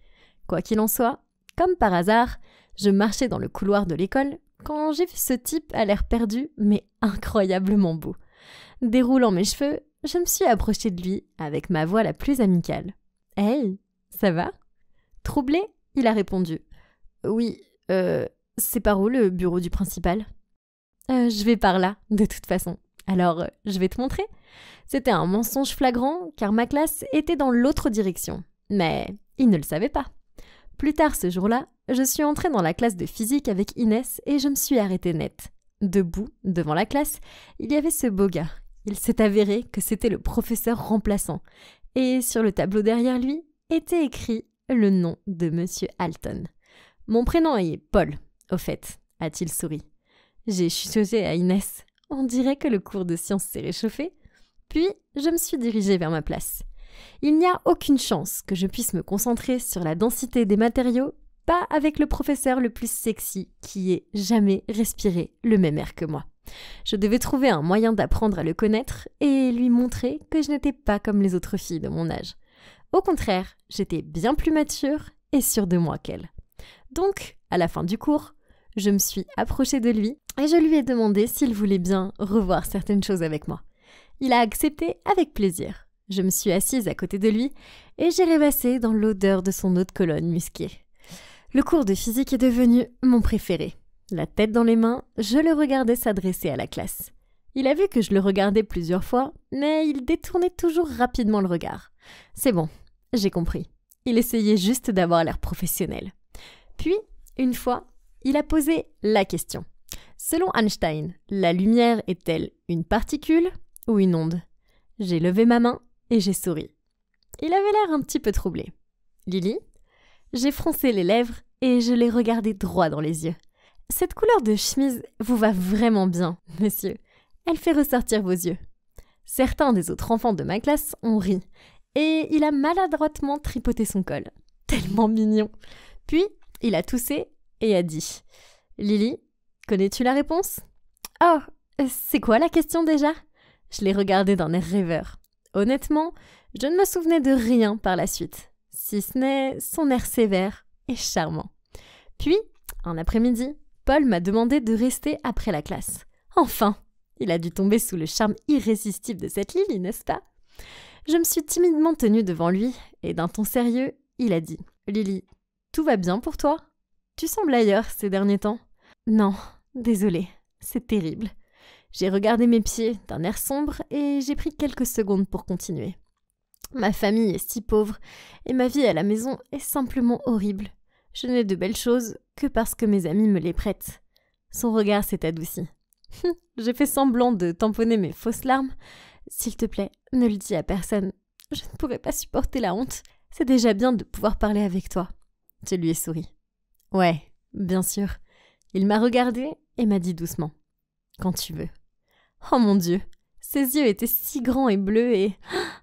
Quoi qu'il en soit, comme par hasard, je marchais dans le couloir de l'école quand j'ai vu ce type à l'air perdu mais incroyablement beau. Déroulant mes cheveux, je me suis approchée de lui avec ma voix la plus amicale. « Hey, ça va ?» Troublé, il a répondu. « Oui, c'est par où le bureau du principal ?»« Je vais par là, de toute façon. Alors, je vais te montrer. » C'était un mensonge flagrant, car ma classe était dans l'autre direction. Mais il ne le savait pas. Plus tard ce jour-là, je suis entrée dans la classe de physique avec Inès et je me suis arrêtée net. Debout, devant la classe, il y avait ce beau gars. Il s'est avéré que c'était le professeur remplaçant. Et sur le tableau derrière lui était écrit le nom de Monsieur Alton. Mon prénom est Paul, au fait, a-t-il souri. J'ai chuchoté à Inès. On dirait que le cours de sciences s'est réchauffé. Puis, je me suis dirigée vers ma place. Il n'y a aucune chance que je puisse me concentrer sur la densité des matériaux, pas avec le professeur le plus sexy qui ait jamais respiré le même air que moi. Je devais trouver un moyen d'apprendre à le connaître et lui montrer que je n'étais pas comme les autres filles de mon âge. Au contraire, j'étais bien plus mature et sûre de moi qu'elle. Donc, à la fin du cours, je me suis approchée de lui et je lui ai demandé s'il voulait bien revoir certaines choses avec moi. Il a accepté avec plaisir. Je me suis assise à côté de lui et j'ai rêvassé dans l'odeur de son eau de Cologne musquée. Le cours de physique est devenu mon préféré. La tête dans les mains, je le regardais s'adresser à la classe. Il a vu que je le regardais plusieurs fois, mais il détournait toujours rapidement le regard. C'est bon, j'ai compris. Il essayait juste d'avoir l'air professionnel. Puis, une fois, il a posé la question. Selon Einstein, la lumière est-elle une particule ou une onde? J'ai levé ma main et j'ai souri. Il avait l'air un petit peu troublé. Lily? J'ai froncé les lèvres et je l'ai regardé droit dans les yeux. Cette couleur de chemise vous va vraiment bien, monsieur. Elle fait ressortir vos yeux. Certains des autres enfants de ma classe ont ri et il a maladroitement tripoté son col. Tellement mignon. Puis, il a toussé et a dit « Lily, connais-tu la réponse ?»« Oh, c'est quoi la question déjà ?» Je l'ai regardé d'un air rêveur. Honnêtement, je ne me souvenais de rien par la suite, si ce n'est son air sévère et charmant. Puis, un après-midi, Paul m'a demandé de rester après la classe. Enfin, il a dû tomber sous le charme irrésistible de cette Lily, n'est-ce pas? Je me suis timidement tenue devant lui et d'un ton sérieux, il a dit « Lily, tout va bien pour toi? Tu sembles ailleurs ces derniers temps. »« Non, désolée, c'est terrible. » J'ai regardé mes pieds d'un air sombre et j'ai pris quelques secondes pour continuer. Ma famille est si pauvre et ma vie à la maison est simplement horrible. Je n'ai de belles choses que parce que mes amis me les prêtent. Son regard s'est adouci. J'ai fait semblant de tamponner mes fausses larmes. S'il te plaît, ne le dis à personne. Je ne pourrais pas supporter la honte. C'est déjà bien de pouvoir parler avec toi. Je lui ai souri. Ouais, bien sûr. Il m'a regardé et m'a dit doucement. Quand tu veux. Oh mon Dieu, ses yeux étaient si grands et bleus et...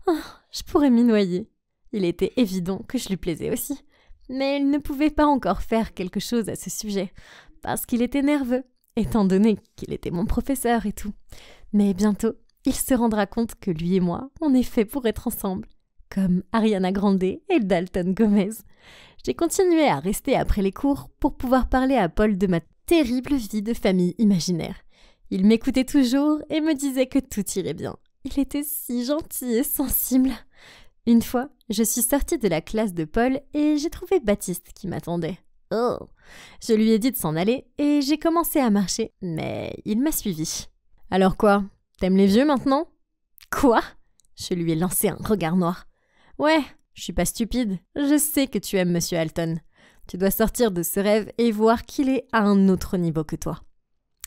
Oh, je pourrais m'y noyer. Il était évident que je lui plaisais aussi. Mais il ne pouvait pas encore faire quelque chose à ce sujet, parce qu'il était nerveux, étant donné qu'il était mon professeur et tout. Mais bientôt, il se rendra compte que lui et moi, on est faits pour être ensemble, comme Ariana Grande et Dalton Gomez. J'ai continué à rester après les cours pour pouvoir parler à Paul de ma terrible vie de famille imaginaire. Il m'écoutait toujours et me disait que tout irait bien. Il était si gentil et sensible. Une fois, je suis sortie de la classe de Paul et j'ai trouvé Baptiste qui m'attendait. Oh. Je lui ai dit de s'en aller et j'ai commencé à marcher, mais il m'a suivi. Alors quoi? T'aimes les vieux maintenant? Quoi? Je lui ai lancé un regard noir. Ouais, je suis pas stupide. Je sais que tu aimes Monsieur Alton. Tu dois sortir de ce rêve et voir qu'il est à un autre niveau que toi.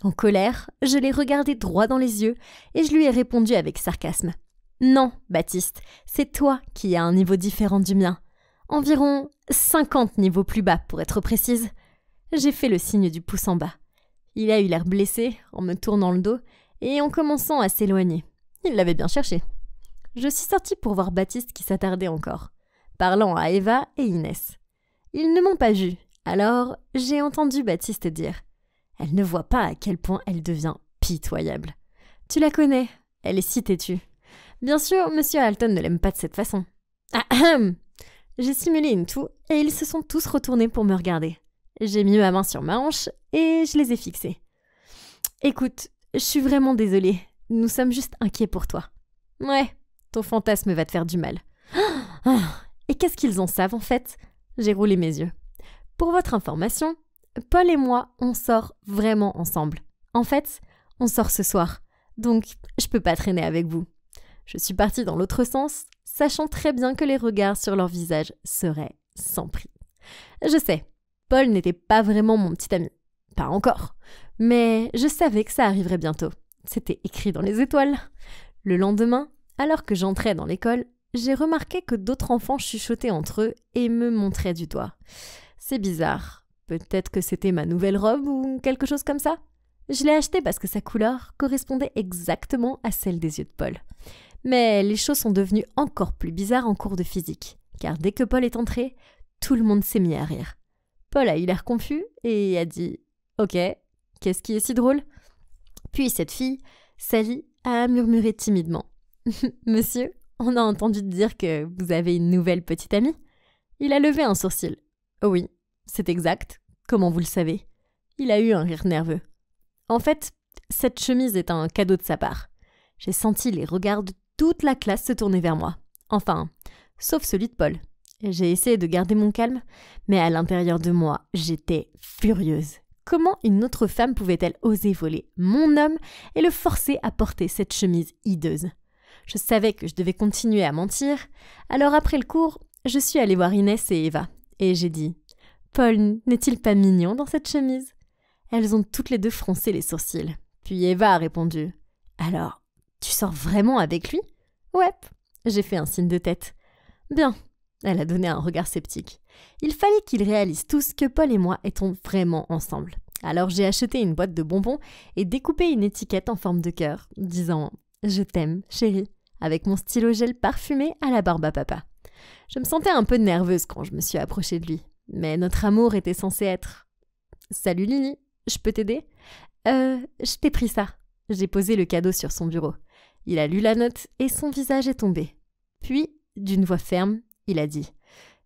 En colère, je l'ai regardé droit dans les yeux et je lui ai répondu avec sarcasme. Non, Baptiste, c'est toi qui es à un niveau différent du mien. Environ 50 niveaux plus bas, pour être précise. J'ai fait le signe du pouce en bas. Il a eu l'air blessé en me tournant le dos et en commençant à s'éloigner. Il l'avait bien cherché. Je suis sortie pour voir Baptiste qui s'attardait encore, parlant à Eva et Inès. Ils ne m'ont pas vue, alors j'ai entendu Baptiste dire « Elle ne voit pas à quel point elle devient pitoyable. Tu la connais, elle est si têtue. Bien sûr, Monsieur Alton ne l'aime pas de cette façon. » J'ai simulé une toux et ils se sont tous retournés pour me regarder. J'ai mis ma main sur ma hanche et je les ai fixés. « Écoute, je suis vraiment désolée, nous sommes juste inquiets pour toi. » « Ouais, ton fantasme va te faire du mal. » Et qu'est-ce qu'ils en savent en fait? J'ai roulé mes yeux. Pour votre information, Paul et moi, on sort vraiment ensemble. En fait, on sort ce soir, donc je peux pas traîner avec vous. Je suis partie dans l'autre sens, sachant très bien que les regards sur leur visage seraient sans prix. Je sais, Paul n'était pas vraiment mon petit ami. Pas encore. Mais je savais que ça arriverait bientôt. C'était écrit dans les étoiles. Le lendemain, alors que j'entrais dans l'école, j'ai remarqué que d'autres enfants chuchotaient entre eux et me montraient du doigt. C'est bizarre. Peut-être que c'était ma nouvelle robe ou quelque chose comme ça. Je l'ai achetée parce que sa couleur correspondait exactement à celle des yeux de Paul. Mais les choses sont devenues encore plus bizarres en cours de physique, car dès que Paul est entré, tout le monde s'est mis à rire. Paul a eu l'air confus et a dit « Ok, qu'est-ce qui est si drôle ?» Puis cette fille, Sally, a murmuré timidement. « Monsieur, on a entendu dire que vous avez une nouvelle petite amie ?» Il a levé un sourcil. « Oui, c'est exact. Comment vous le savez ?» Il a eu un rire nerveux. « En fait, cette chemise est un cadeau de sa part. » J'ai senti les regards de toute la classe se tourner vers moi. Enfin, sauf celui de Paul. J'ai essayé de garder mon calme, mais à l'intérieur de moi, j'étais furieuse. Comment une autre femme pouvait-elle oser voler mon homme et le forcer à porter cette chemise hideuse? Je savais que je devais continuer à mentir, alors après le cours, je suis allée voir Inès et Eva, et j'ai dit « Paul, n'est-il pas mignon dans cette chemise ?» Elles ont toutes les deux froncé les sourcils. Puis Eva a répondu « Alors, tu sors vraiment avec lui ?» « Ouais. » J'ai fait un signe de tête. « Bien. » Elle a donné un regard sceptique. Il fallait qu'ils réalisent tous que Paul et moi étions vraiment ensemble. Alors j'ai acheté une boîte de bonbons et découpé une étiquette en forme de cœur, disant « Je t'aime, chérie », avec mon stylo gel parfumé à la barbe à papa. Je me sentais un peu nerveuse quand je me suis approchée de lui, mais notre amour était censé être... « Salut Lily, je peux t'aider ?»« Je t'ai pris ça. » J'ai posé le cadeau sur son bureau. Il a lu la note et son visage est tombé. Puis, d'une voix ferme, il a dit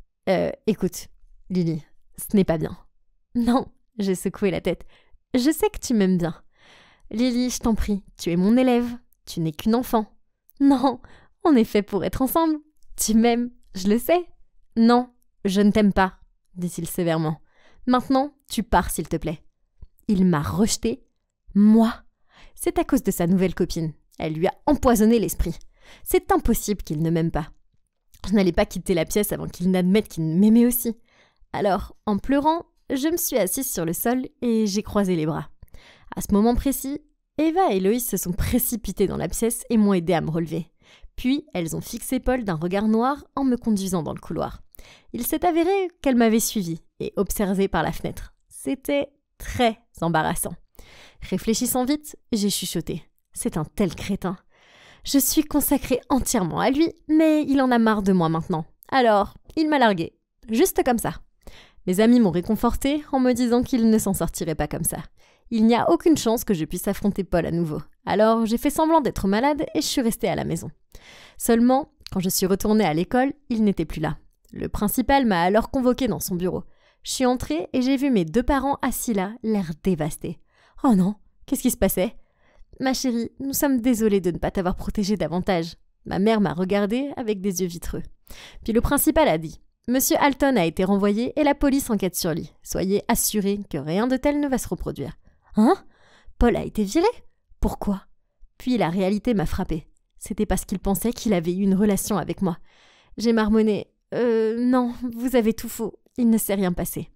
« Écoute, Lily, ce n'est pas bien. » « Non, » j'ai secoué la tête. « Je sais que tu m'aimes bien. »« Lily, je t'en prie, tu es mon élève. Tu n'es qu'une enfant. »« Non, on est fait pour être ensemble. Tu m'aimes, je le sais. »« Non, je ne t'aime pas, » dit-il sévèrement. « Maintenant, tu pars, s'il te plaît. » Il m'a rejetée. Moi. C'est à cause de sa nouvelle copine. Elle lui a empoisonné l'esprit. C'est impossible qu'il ne m'aime pas. Je n'allais pas quitter la pièce avant qu'il n'admette qu'il m'aimait aussi. Alors, en pleurant, je me suis assise sur le sol et j'ai croisé les bras. À ce moment précis, Eva et Loïs se sont précipitées dans la pièce et m'ont aidé à me relever. Puis, elles ont fixé Paul d'un regard noir en me conduisant dans le couloir. Il s'est avéré qu'elle m'avait suivie et observée par la fenêtre. C'était très embarrassant. Réfléchissant vite, j'ai chuchoté. C'est un tel crétin. Je suis consacrée entièrement à lui, mais il en a marre de moi maintenant. Alors, il m'a larguée. Juste comme ça. Mes amis m'ont réconfortée en me disant qu'il ne s'en sortirait pas comme ça. Il n'y a aucune chance que je puisse affronter Paul à nouveau. Alors, j'ai fait semblant d'être malade et je suis restée à la maison. Seulement, quand je suis retournée à l'école, il n'était plus là. Le principal m'a alors convoquée dans son bureau. Je suis entrée et j'ai vu mes deux parents assis là, l'air dévastés. « Oh non, qu'est-ce qui se passait ?»« Ma chérie, nous sommes désolés de ne pas t'avoir protégée davantage. » Ma mère m'a regardée avec des yeux vitreux. Puis le principal a dit Monsieur Alton a été renvoyé et la police enquête sur lui. Soyez assurés que rien de tel ne va se reproduire. Hein? Paul a été viré? Pourquoi? Puis la réalité m'a frappée. C'était parce qu'il pensait qu'il avait eu une relation avec moi. J'ai marmonné. Non, vous avez tout faux. Il ne s'est rien passé.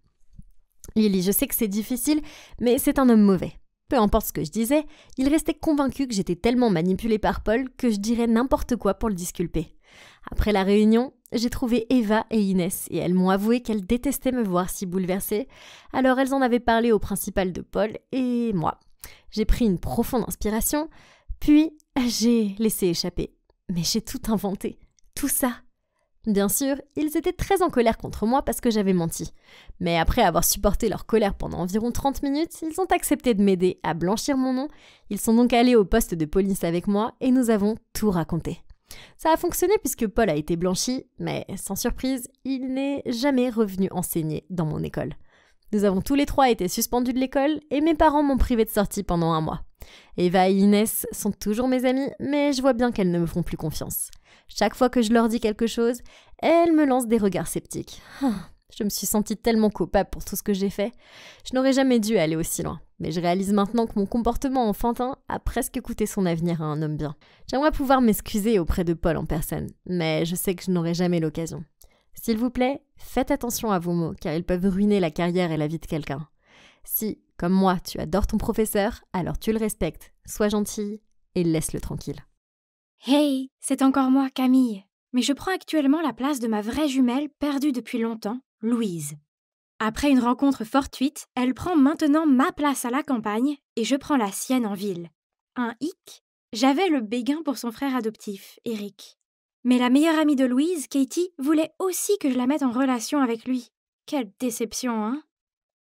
Lily, je sais que c'est difficile, mais c'est un homme mauvais. Peu importe ce que je disais, il restait convaincu que j'étais tellement manipulée par Paul que je dirais n'importe quoi pour le disculper. Après la réunion, j'ai trouvé Eva et Inès et elles m'ont avoué qu'elles détestaient me voir si bouleversée, alors elles en avaient parlé au principal de Paul et moi. J'ai pris une profonde inspiration, puis j'ai laissé échapper. Mais j'ai tout inventé, tout ça. Bien sûr, ils étaient très en colère contre moi parce que j'avais menti. Mais après avoir supporté leur colère pendant environ 30 minutes, ils ont accepté de m'aider à blanchir mon nom. Ils sont donc allés au poste de police avec moi et nous avons tout raconté. Ça a fonctionné puisque Paul a été blanchi, mais sans surprise, il n'est jamais revenu enseigner dans mon école. Nous avons tous les trois été suspendus de l'école et mes parents m'ont privé de sortie pendant 1 mois. Eva et Inès sont toujours mes amies, mais je vois bien qu'elles ne me font plus confiance. Chaque fois que je leur dis quelque chose, elles me lancent des regards sceptiques. Je me suis sentie tellement coupable pour tout ce que j'ai fait. Je n'aurais jamais dû aller aussi loin. Mais je réalise maintenant que mon comportement enfantin a presque coûté son avenir à un homme bien. J'aimerais pouvoir m'excuser auprès de Paul en personne, mais je sais que je n'aurai jamais l'occasion. S'il vous plaît, faites attention à vos mots, car ils peuvent ruiner la carrière et la vie de quelqu'un. Si, comme moi, tu adores ton professeur, alors tu le respectes, sois gentille et laisse-le tranquille. Hey, c'est encore moi, Camille. Mais je prends actuellement la place de ma vraie jumelle perdue depuis longtemps, Louise. Après une rencontre fortuite, elle prend maintenant ma place à la campagne et je prends la sienne en ville. Un hic, j'avais le béguin pour son frère adoptif, Eric. Mais la meilleure amie de Louise, Katie, voulait aussi que je la mette en relation avec lui. Quelle déception, hein?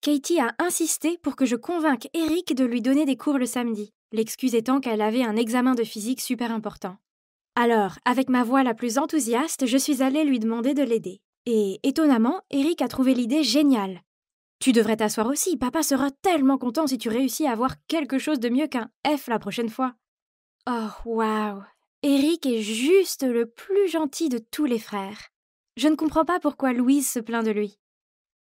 Katie a insisté pour que je convainque Eric de lui donner des cours le samedi, l'excuse étant qu'elle avait un examen de physique super important. Alors, avec ma voix la plus enthousiaste, je suis allée lui demander de l'aider. Et, étonnamment, Eric a trouvé l'idée géniale. « Tu devrais t'asseoir aussi, papa sera tellement content si tu réussis à avoir quelque chose de mieux qu'un F la prochaine fois. » Oh, waouh! Eric est juste le plus gentil de tous les frères. Je ne comprends pas pourquoi Louise se plaint de lui.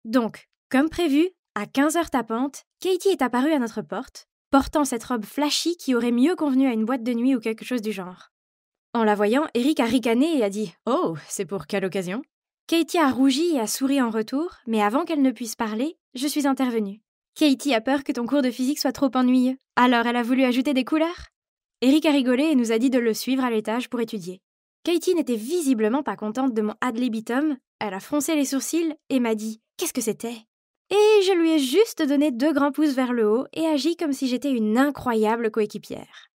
Donc, comme prévu, à 15h tapante, Katie est apparue à notre porte, portant cette robe flashy qui aurait mieux convenu à une boîte de nuit ou quelque chose du genre. En la voyant, Eric a ricané et a dit « Oh, c'est pour quelle occasion ?» Katie a rougi et a souri en retour, mais avant qu'elle ne puisse parler, je suis intervenue. « Katie a peur que ton cours de physique soit trop ennuyeux, alors elle a voulu ajouter des couleurs ?» Eric a rigolé et nous a dit de le suivre à l'étage pour étudier. Katie n'était visiblement pas contente de mon ad libitum, elle a froncé les sourcils et m'a dit « Qu'est-ce que c'était ?» Et je lui ai juste donné 2 grands pouces vers le haut et agi comme si j'étais une incroyable coéquipière.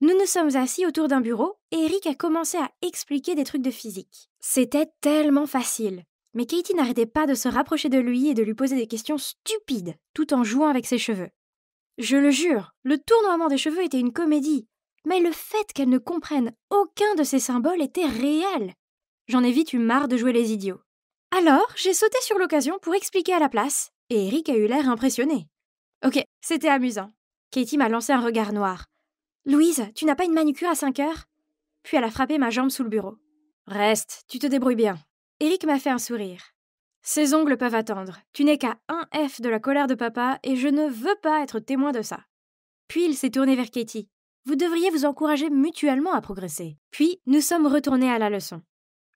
Nous nous sommes assis autour d'un bureau et Eric a commencé à expliquer des trucs de physique. C'était tellement facile. Mais Katie n'arrêtait pas de se rapprocher de lui et de lui poser des questions stupides, tout en jouant avec ses cheveux. Je le jure, le tournoiement des cheveux était une comédie. Mais le fait qu'elle ne comprenne aucun de ces symboles était réel. J'en ai vite eu marre de jouer les idiots. Alors, j'ai sauté sur l'occasion pour expliquer à la place, et Eric a eu l'air impressionné. Ok, c'était amusant. Katie m'a lancé un regard noir. « Louise, tu n'as pas une manucure à 5 heures ?» Puis elle a frappé ma jambe sous le bureau. « Reste, tu te débrouilles bien. » Eric m'a fait un sourire. « Ces ongles peuvent attendre. Tu n'es qu'à 1 F de la colère de papa et je ne veux pas être témoin de ça. » Puis il s'est tourné vers Katie. « Vous devriez vous encourager mutuellement à progresser. » Puis nous sommes retournés à la leçon.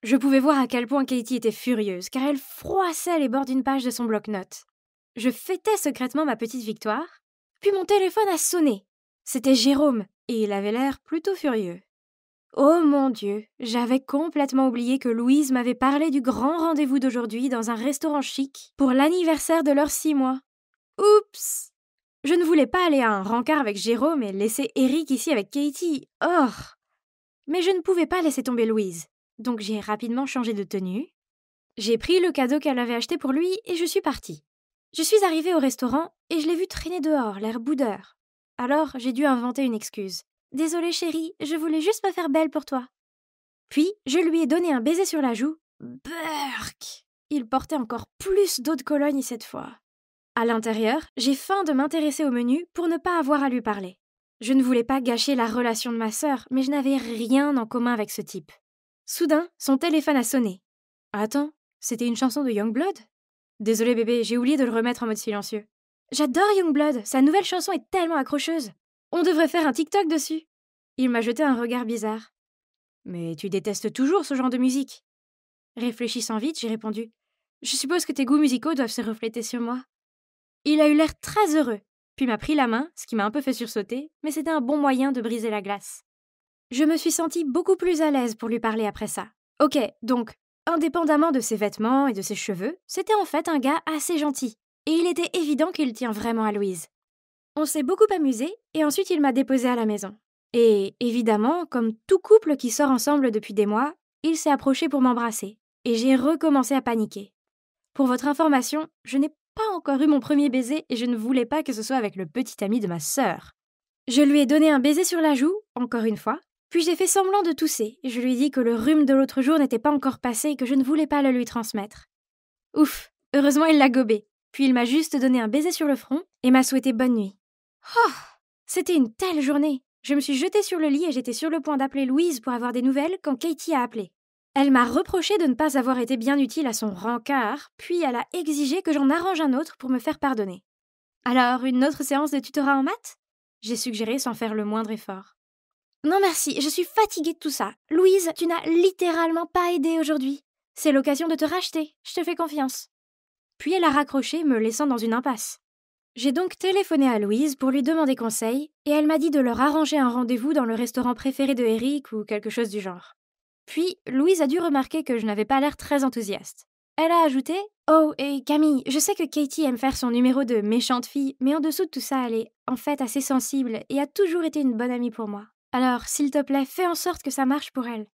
Je pouvais voir à quel point Katie était furieuse, car elle froissait les bords d'une page de son bloc-notes. Je fêtais secrètement ma petite victoire, puis mon téléphone a sonné. C'était Jérôme, et il avait l'air plutôt furieux. Oh mon Dieu, j'avais complètement oublié que Louise m'avait parlé du grand rendez-vous d'aujourd'hui dans un restaurant chic pour l'anniversaire de leurs 6 mois. Oups! Je ne voulais pas aller à un rencard avec Jérôme et laisser Eric ici avec Katie. Oh! Mais je ne pouvais pas laisser tomber Louise. Donc j'ai rapidement changé de tenue. J'ai pris le cadeau qu'elle avait acheté pour lui et je suis partie. Je suis arrivée au restaurant et je l'ai vu traîner dehors, l'air boudeur. Alors j'ai dû inventer une excuse. « Désolée chérie, je voulais juste me faire belle pour toi. » Puis je lui ai donné un baiser sur la joue. Burk! Il portait encore plus d'eau de Cologne cette fois. À l'intérieur, j'ai feint de m'intéresser au menu pour ne pas avoir à lui parler. Je ne voulais pas gâcher la relation de ma sœur, mais je n'avais rien en commun avec ce type. Soudain, son téléphone a sonné. « Attends, C'était une chanson de Youngblood? Désolé bébé, j'ai oublié de le remettre en mode silencieux. J'adore Youngblood, sa nouvelle chanson est tellement accrocheuse. On devrait faire un TikTok dessus. Il m'a jeté un regard bizarre. Mais tu détestes toujours ce genre de musique. Réfléchissant vite, j'ai répondu. Je suppose que tes goûts musicaux doivent se refléter sur moi. Il a eu l'air très heureux, puis m'a pris la main, ce qui m'a un peu fait sursauter, mais c'était un bon moyen de briser la glace. Je me suis sentie beaucoup plus à l'aise pour lui parler après ça. Ok, donc, indépendamment de ses vêtements et de ses cheveux, c'était en fait un gars assez gentil, et il était évident qu'il tient vraiment à Louise. On s'est beaucoup amusé, et ensuite il m'a déposée à la maison. Et évidemment, comme tout couple qui sort ensemble depuis des mois, il s'est approché pour m'embrasser, et j'ai recommencé à paniquer. Pour votre information, je n'ai pas encore eu mon premier baiser et je ne voulais pas que ce soit avec le petit ami de ma sœur. Je lui ai donné un baiser sur la joue, encore une fois, puis j'ai fait semblant de tousser et je lui ai dit que le rhume de l'autre jour n'était pas encore passé et que je ne voulais pas le lui transmettre. Ouf, heureusement il l'a gobé, puis il m'a juste donné un baiser sur le front et m'a souhaité bonne nuit. Oh, c'était une telle journée. Je me suis jetée sur le lit et j'étais sur le point d'appeler Louise pour avoir des nouvelles quand Katie a appelé. Elle m'a reproché de ne pas avoir été bien utile à son rencard, puis elle a exigé que j'en arrange un autre pour me faire pardonner. Alors, une autre séance de tutorat en maths? J'ai suggéré sans faire le moindre effort. Non merci, je suis fatiguée de tout ça. Louise, tu n'as littéralement pas aidé aujourd'hui. C'est l'occasion de te racheter, je te fais confiance. Puis elle a raccroché, me laissant dans une impasse. J'ai donc téléphoné à Louise pour lui demander conseil, et elle m'a dit de leur arranger un rendez-vous dans le restaurant préféré de Eric ou quelque chose du genre. Puis, Louise a dû remarquer que je n'avais pas l'air très enthousiaste. Elle a ajouté « Oh, et Camille, je sais que Katie aime faire son numéro de méchante fille, mais en dessous de tout ça, elle est en fait assez sensible et a toujours été une bonne amie pour moi. Alors, s'il te plaît, fais en sorte que ça marche pour elle. »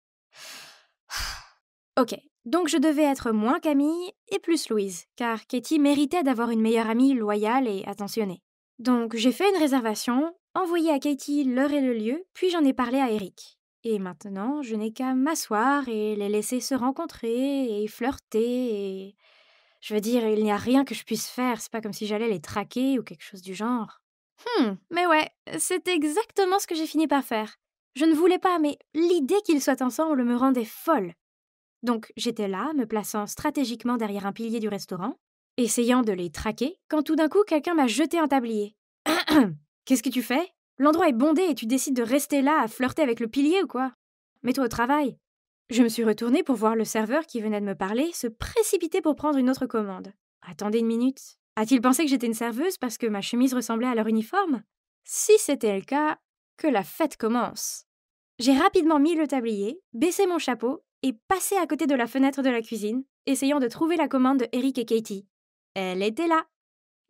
Ok, donc je devais être moins Camille et plus Louise, car Katie méritait d'avoir une meilleure amie loyale et attentionnée. Donc j'ai fait une réservation, envoyé à Katie l'heure et le lieu, puis j'en ai parlé à Eric. Et maintenant, je n'ai qu'à m'asseoir et les laisser se rencontrer et flirter et... Je veux dire, il n'y a rien que je puisse faire, c'est pas comme si j'allais les traquer ou quelque chose du genre. Mais ouais, c'est exactement ce que j'ai fini par faire. Je ne voulais pas, mais l'idée qu'ils soient ensemble me rendait folle. Donc j'étais là, me plaçant stratégiquement derrière un pilier du restaurant, essayant de les traquer, quand tout d'un coup quelqu'un m'a jeté un tablier. « Qu'est-ce que tu fais ? L'endroit est bondé et tu décides de rester là à flirter avec le pilier ou quoi ? Mets-toi au travail. » Je me suis retournée pour voir le serveur qui venait de me parler se précipiter pour prendre une autre commande. Attendez une minute. A-t-il pensé que j'étais une serveuse parce que ma chemise ressemblait à leur uniforme ? Si c'était le cas, que la fête commence. J'ai rapidement mis le tablier, baissé mon chapeau et passé à côté de la fenêtre de la cuisine, essayant de trouver la commande de Eric et Katie. Elle était là.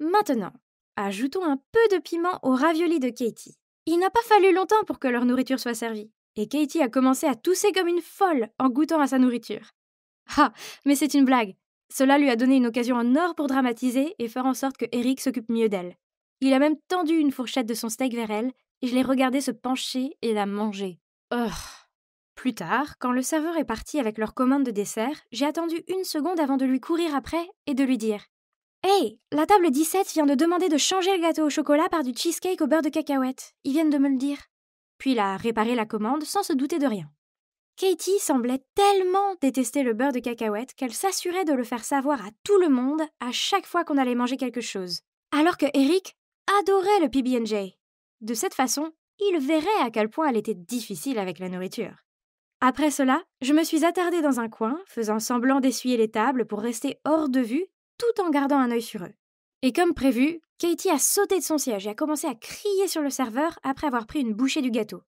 Maintenant, ajoutons un peu de piment aux raviolis de Katie. Il n'a pas fallu longtemps pour que leur nourriture soit servie, et Katie a commencé à tousser comme une folle en goûtant à sa nourriture. Ah, mais c'est une blague. Cela lui a donné une occasion en or pour dramatiser et faire en sorte que Eric s'occupe mieux d'elle. Il a même tendu une fourchette de son steak vers elle, et je l'ai regardée se pencher et la manger. Plus tard, quand le serveur est parti avec leur commande de dessert, j'ai attendu 1 seconde avant de lui courir après et de lui dire « Hey, la table 17 vient de demander de changer le gâteau au chocolat par du cheesecake au beurre de cacahuète. Ils viennent de me le dire. » Puis il a réparé la commande sans se douter de rien. Katie semblait tellement détester le beurre de cacahuète qu'elle s'assurait de le faire savoir à tout le monde à chaque fois qu'on allait manger quelque chose. Alors que Eric adorait le PB&J. De cette façon, il verrait à quel point elle était difficile avec la nourriture. Après cela, je me suis attardée dans un coin, faisant semblant d'essuyer les tables pour rester hors de vue, tout en gardant un œil sur eux. Et comme prévu, Katie a sauté de son siège et a commencé à crier sur le serveur après avoir pris une bouchée du gâteau.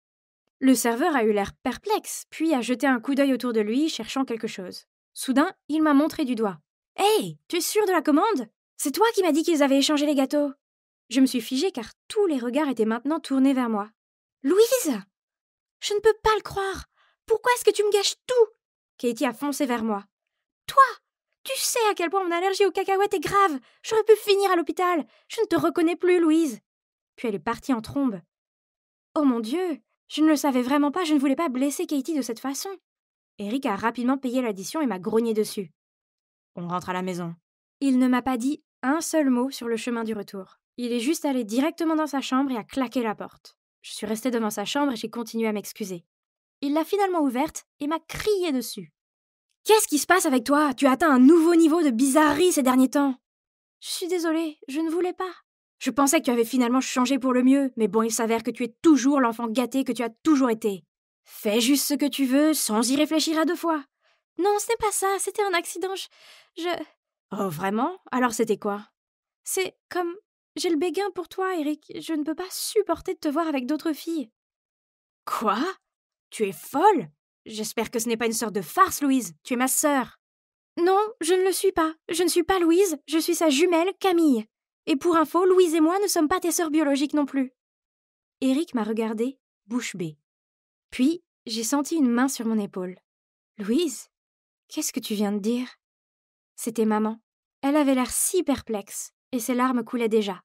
Le serveur a eu l'air perplexe, puis a jeté un coup d'œil autour de lui, cherchant quelque chose. Soudain, il m'a montré du doigt. « Hey, tu es sûre de la commande ? C'est toi qui m'as dit qu'ils avaient échangé les gâteaux !» Je me suis figée car tous les regards étaient maintenant tournés vers moi. « Louise ! Je ne peux pas le croire ! Pourquoi est-ce que tu me gâches tout ?» Katie a foncé vers moi. « Toi ! Tu sais à quel point mon allergie aux cacahuètes est grave. J'aurais pu finir à l'hôpital. Je ne te reconnais plus, Louise. » Puis elle est partie en trombe. Oh mon Dieu, je ne le savais vraiment pas, je ne voulais pas blesser Katie de cette façon. Eric a rapidement payé l'addition et m'a grogné dessus. On rentre à la maison. Il ne m'a pas dit un seul mot sur le chemin du retour. Il est juste allé directement dans sa chambre et a claqué la porte. Je suis restée devant sa chambre et j'ai continué à m'excuser. Il l'a finalement ouverte et m'a crié dessus. Qu'est-ce qui se passe avec toi? Tu as atteint un nouveau niveau de bizarrerie ces derniers temps. Je suis désolée, je ne voulais pas. Je pensais que tu avais finalement changé pour le mieux, mais bon, il s'avère que tu es toujours l'enfant gâté que tu as toujours été. Fais juste ce que tu veux, sans y réfléchir à deux fois. Non, ce n'est pas ça, c'était un accident, je... Oh, vraiment? Alors c'était quoi? C'est comme... J'ai le béguin pour toi, Eric. Je ne peux pas supporter de te voir avec d'autres filles. Quoi? Tu es folle? J'espère que ce n'est pas une sorte de farce, Louise. Tu es ma sœur. Non, je ne le suis pas. Je ne suis pas Louise, je suis sa jumelle, Camille. Et pour info, Louise et moi ne sommes pas tes sœurs biologiques non plus. Eric m'a regardée, bouche bée. Puis, j'ai senti une main sur mon épaule. Louise, qu'est-ce que tu viens de dire? C'était maman. Elle avait l'air si perplexe, et ses larmes coulaient déjà.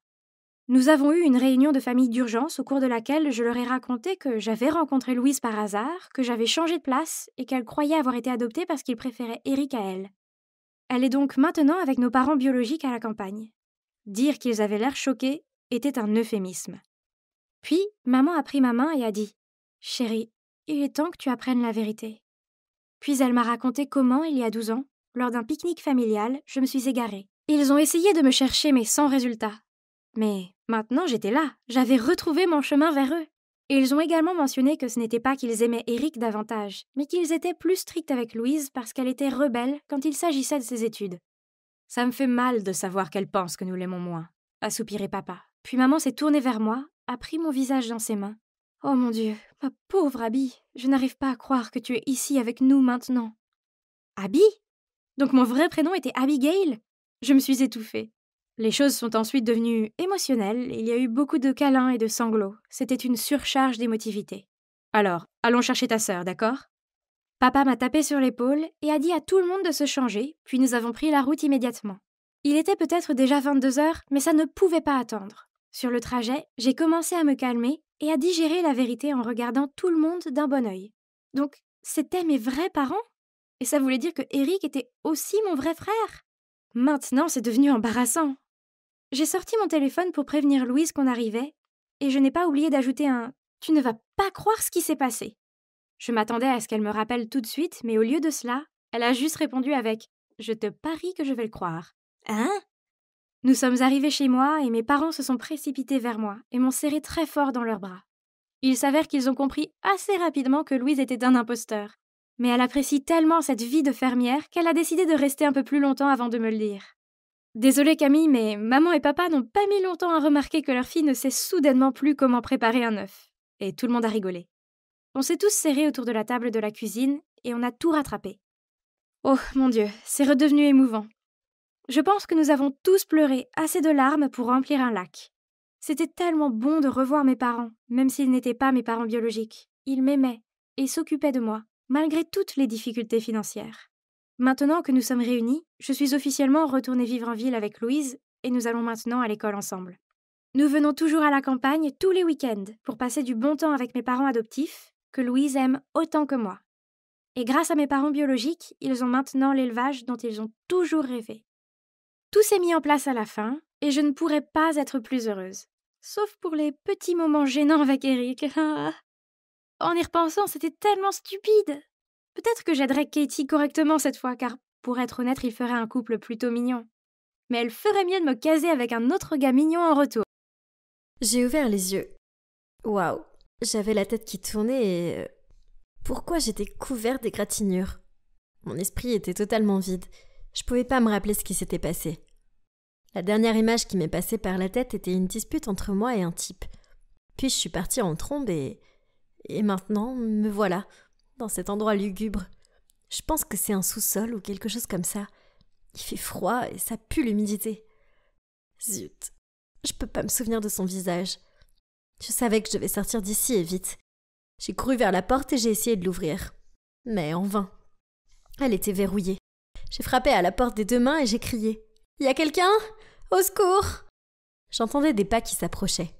Nous avons eu une réunion de famille d'urgence au cours de laquelle je leur ai raconté que j'avais rencontré Louise par hasard, que j'avais changé de place et qu'elle croyait avoir été adoptée parce qu'il préférait Eric à elle. Elle est donc maintenant avec nos parents biologiques à la campagne. Dire qu'ils avaient l'air choqués était un euphémisme. Puis, maman a pris ma main et a dit « Chérie, il est temps que tu apprennes la vérité. » Puis elle m'a raconté comment, il y a 12 ans, lors d'un pique-nique familial, je me suis égarée. Ils ont essayé de me chercher, mais sans résultat. Mais maintenant, j'étais là, j'avais retrouvé mon chemin vers eux. Et ils ont également mentionné que ce n'était pas qu'ils aimaient Eric davantage, mais qu'ils étaient plus stricts avec Louise parce qu'elle était rebelle quand il s'agissait de ses études. Ça me fait mal de savoir qu'elle pense que nous l'aimons moins, a soupiré papa. Puis maman s'est tournée vers moi, a pris mon visage dans ses mains. Oh mon Dieu, ma pauvre Abby, je n'arrive pas à croire que tu es ici avec nous maintenant. Abby? Donc mon vrai prénom était Abigail? Je me suis étouffée. Les choses sont ensuite devenues émotionnelles, il y a eu beaucoup de câlins et de sanglots. C'était une surcharge d'émotivité. Alors, allons chercher ta sœur, d'accord? Papa m'a tapé sur l'épaule et a dit à tout le monde de se changer, puis nous avons pris la route immédiatement. Il était peut-être déjà 22 heures, mais ça ne pouvait pas attendre. Sur le trajet, j'ai commencé à me calmer et à digérer la vérité en regardant tout le monde d'un bon œil. Donc, c'étaient mes vrais parents? Et ça voulait dire que Eric était aussi mon vrai frère? Maintenant, c'est devenu embarrassant. J'ai sorti mon téléphone pour prévenir Louise qu'on arrivait, et je n'ai pas oublié d'ajouter un « Tu ne vas pas croire ce qui s'est passé ». Je m'attendais à ce qu'elle me rappelle tout de suite, mais au lieu de cela, elle a juste répondu avec « Je te parie que je vais le croire ». Hein? Nous sommes arrivés chez moi et mes parents se sont précipités vers moi et m'ont serré très fort dans leurs bras. Il s'avère qu'ils ont compris assez rapidement que Louise était un imposteur. Mais elle apprécie tellement cette vie de fermière qu'elle a décidé de rester un peu plus longtemps avant de me le dire. Désolée Camille, mais maman et papa n'ont pas mis longtemps à remarquer que leur fille ne sait soudainement plus comment préparer un œuf. Et tout le monde a rigolé. On s'est tous serrés autour de la table de la cuisine et on a tout rattrapé. Oh mon Dieu, c'est redevenu émouvant. Je pense que nous avons tous pleuré assez de larmes pour remplir un lac. C'était tellement bon de revoir mes parents, même s'ils n'étaient pas mes parents biologiques. Ils m'aimaient et s'occupaient de moi, malgré toutes les difficultés financières. Maintenant que nous sommes réunis, je suis officiellement retournée vivre en ville avec Louise et nous allons maintenant à l'école ensemble. Nous venons toujours à la campagne tous les week-ends pour passer du bon temps avec mes parents adoptifs, que Louise aime autant que moi. Et grâce à mes parents biologiques, ils ont maintenant l'élevage dont ils ont toujours rêvé. Tout s'est mis en place à la fin et je ne pourrais pas être plus heureuse. Sauf pour les petits moments gênants avec Eric. En y repensant, c'était tellement stupide. Peut-être que j'aiderais Katie correctement cette fois, car, pour être honnête, il ferait un couple plutôt mignon. Mais elle ferait mieux de me caser avec un autre gars mignon en retour. J'ai ouvert les yeux. Waouh, j'avais la tête qui tournait et... Pourquoi j'étais couverte d'égratignures? Mon esprit était totalement vide. Je pouvais pas me rappeler ce qui s'était passé. La dernière image qui m'est passée par la tête était une dispute entre moi et un type. Puis je suis partie en trombe et maintenant, me voilà, dans cet endroit lugubre. Je pense que c'est un sous-sol ou quelque chose comme ça. Il fait froid et ça pue l'humidité. Zut, je peux pas me souvenir de son visage. Je savais que je devais sortir d'ici et vite. J'ai couru vers la porte et j'ai essayé de l'ouvrir. Mais en vain. Elle était verrouillée. J'ai frappé à la porte des deux mains et j'ai crié. « Y a quelqu'un ? Au secours !» J'entendais des pas qui s'approchaient.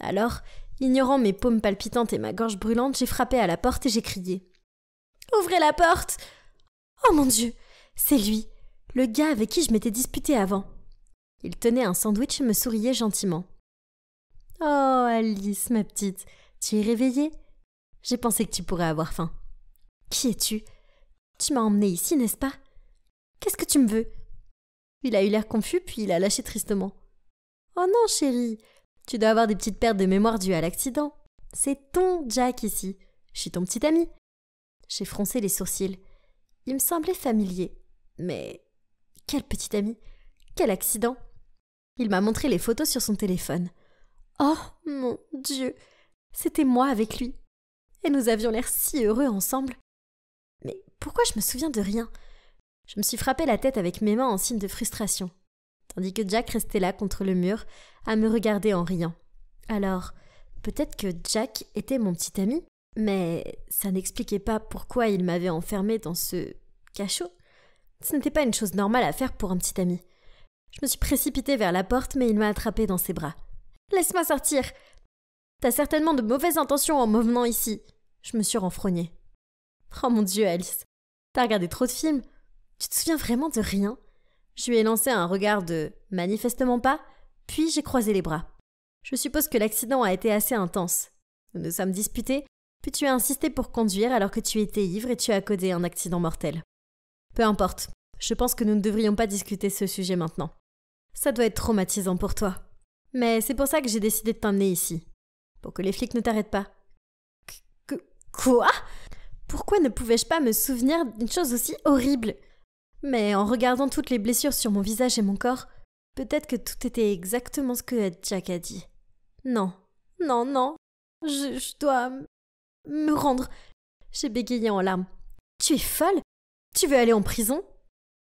Alors, ignorant mes paumes palpitantes et ma gorge brûlante, j'ai frappé à la porte et j'ai crié. « Ouvrez la porte !» Oh mon Dieu, c'est lui, le gars avec qui je m'étais disputée avant. Il tenait un sandwich et me souriait gentiment. « Oh Alice, ma petite, tu es réveillée ? J'ai pensé que tu pourrais avoir faim. Qui es-tu ? Tu m'as emmené ici, n'est-ce pas? Qu'est-ce que tu me veux? Il a eu l'air confus, puis il a lâché tristement. Oh non, chérie, tu dois avoir des petites pertes de mémoire dues à l'accident. C'est ton Jack ici. Je suis ton petit ami. J'ai froncé les sourcils. Il me semblait familier. Mais quel petit ami? Quel accident? Il m'a montré les photos sur son téléphone. Oh mon Dieu! C'était moi avec lui. Et nous avions l'air si heureux ensemble. Mais pourquoi je me souviens de rien? Je me suis frappé la tête avec mes mains en signe de frustration, tandis que Jack restait là contre le mur, à me regarder en riant. Alors, peut-être que Jack était mon petit ami, mais ça n'expliquait pas pourquoi il m'avait enfermé dans ce cachot. Ce n'était pas une chose normale à faire pour un petit ami. Je me suis précipitée vers la porte, mais il m'a attrapée dans ses bras. « Laisse-moi sortir! T'as certainement de mauvaises intentions en me venant ici. » Je me suis renfrognée. « Oh mon Dieu, Alice, t'as regardé trop de films. Tu te souviens vraiment de rien? » Je lui ai lancé un regard de « manifestement pas », puis j'ai croisé les bras. Je suppose que l'accident a été assez intense. Nous nous sommes disputés, puis tu as insisté pour conduire alors que tu étais ivre et tu as causé un accident mortel. Peu importe, je pense que nous ne devrions pas discuter ce sujet maintenant. Ça doit être traumatisant pour toi. Mais c'est pour ça que j'ai décidé de t'emmener ici. Pour que les flics ne t'arrêtent pas. Quoi? Pourquoi ne pouvais-je pas me souvenir d'une chose aussi horrible? Mais en regardant toutes les blessures sur mon visage et mon corps, peut-être que tout était exactement ce que Jack a dit. Non, je dois me rendre. J'ai bégayé en larmes. Tu es folle? Tu veux aller en prison?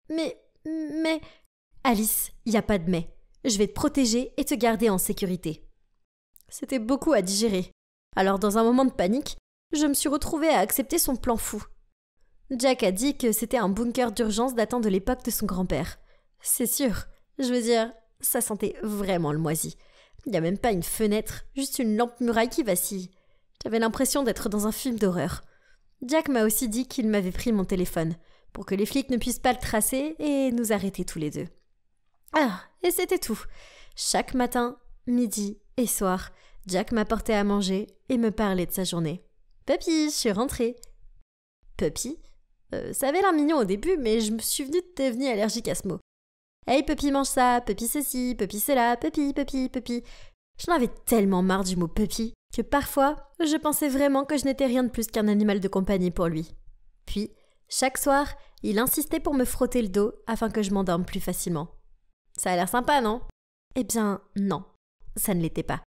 Mais... Alice, il n'y a pas de mais. Je vais te protéger et te garder en sécurité. C'était beaucoup à digérer. Alors dans un moment de panique, je me suis retrouvée à accepter son plan fou. Jack a dit que c'était un bunker d'urgence datant de l'époque de son grand-père. C'est sûr, je veux dire, ça sentait vraiment le moisi. Il n'y a même pas une fenêtre, juste une lampe muraille qui vacille. J'avais l'impression d'être dans un film d'horreur. Jack m'a aussi dit qu'il m'avait pris mon téléphone, pour que les flics ne puissent pas le tracer et nous arrêter tous les deux. Ah, et c'était tout. Chaque matin, midi et soir, Jack m'apportait à manger et me parlait de sa journée. « Puppy, je suis rentrée. »« Puppy ?» Ça avait l'air mignon au début, mais je me suis devenue allergique à ce mot. « Hey, Puppy, mange ça, Puppy ceci, Puppy cela, Puppy. » J'en avais tellement marre du mot Puppy que parfois, je pensais vraiment que je n'étais rien de plus qu'un animal de compagnie pour lui. Puis, chaque soir, il insistait pour me frotter le dos afin que je m'endorme plus facilement. Ça a l'air sympa, non? Eh bien, non, ça ne l'était pas.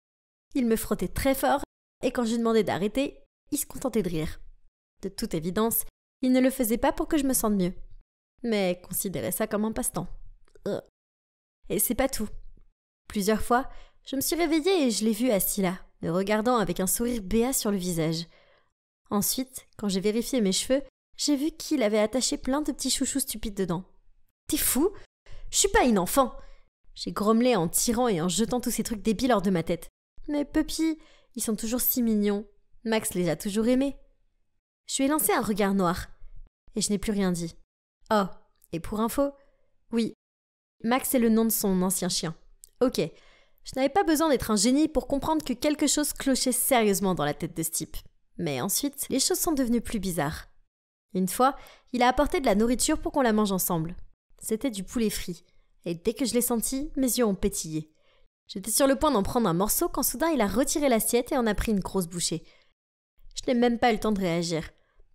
Il me frottait très fort et quand je lui demandais d'arrêter, il se contentait de rire. De toute évidence, il ne le faisait pas pour que je me sente mieux, mais considérait ça comme un passe-temps. Et c'est pas tout. Plusieurs fois, je me suis réveillée et je l'ai vu assis là, me regardant avec un sourire béat sur le visage. Ensuite, quand j'ai vérifié mes cheveux, j'ai vu qu'il avait attaché plein de petits chouchous stupides dedans. « T'es fou? Je suis pas une enfant !» J'ai grommelé en tirant et en jetant tous ces trucs débiles hors de ma tête. « Mais Puppy, ils sont toujours si mignons. Max les a toujours aimés. » Je lui ai lancé un regard noir. Et je n'ai plus rien dit. Oh, et pour info, oui, Max est le nom de son ancien chien. Ok, je n'avais pas besoin d'être un génie pour comprendre que quelque chose clochait sérieusement dans la tête de ce type. Mais ensuite, les choses sont devenues plus bizarres. Une fois, il a apporté de la nourriture pour qu'on la mange ensemble. C'était du poulet frit. Et dès que je l'ai senti, mes yeux ont pétillé. J'étais sur le point d'en prendre un morceau quand soudain il a retiré l'assiette et en a pris une grosse bouchée. Je n'ai même pas eu le temps de réagir.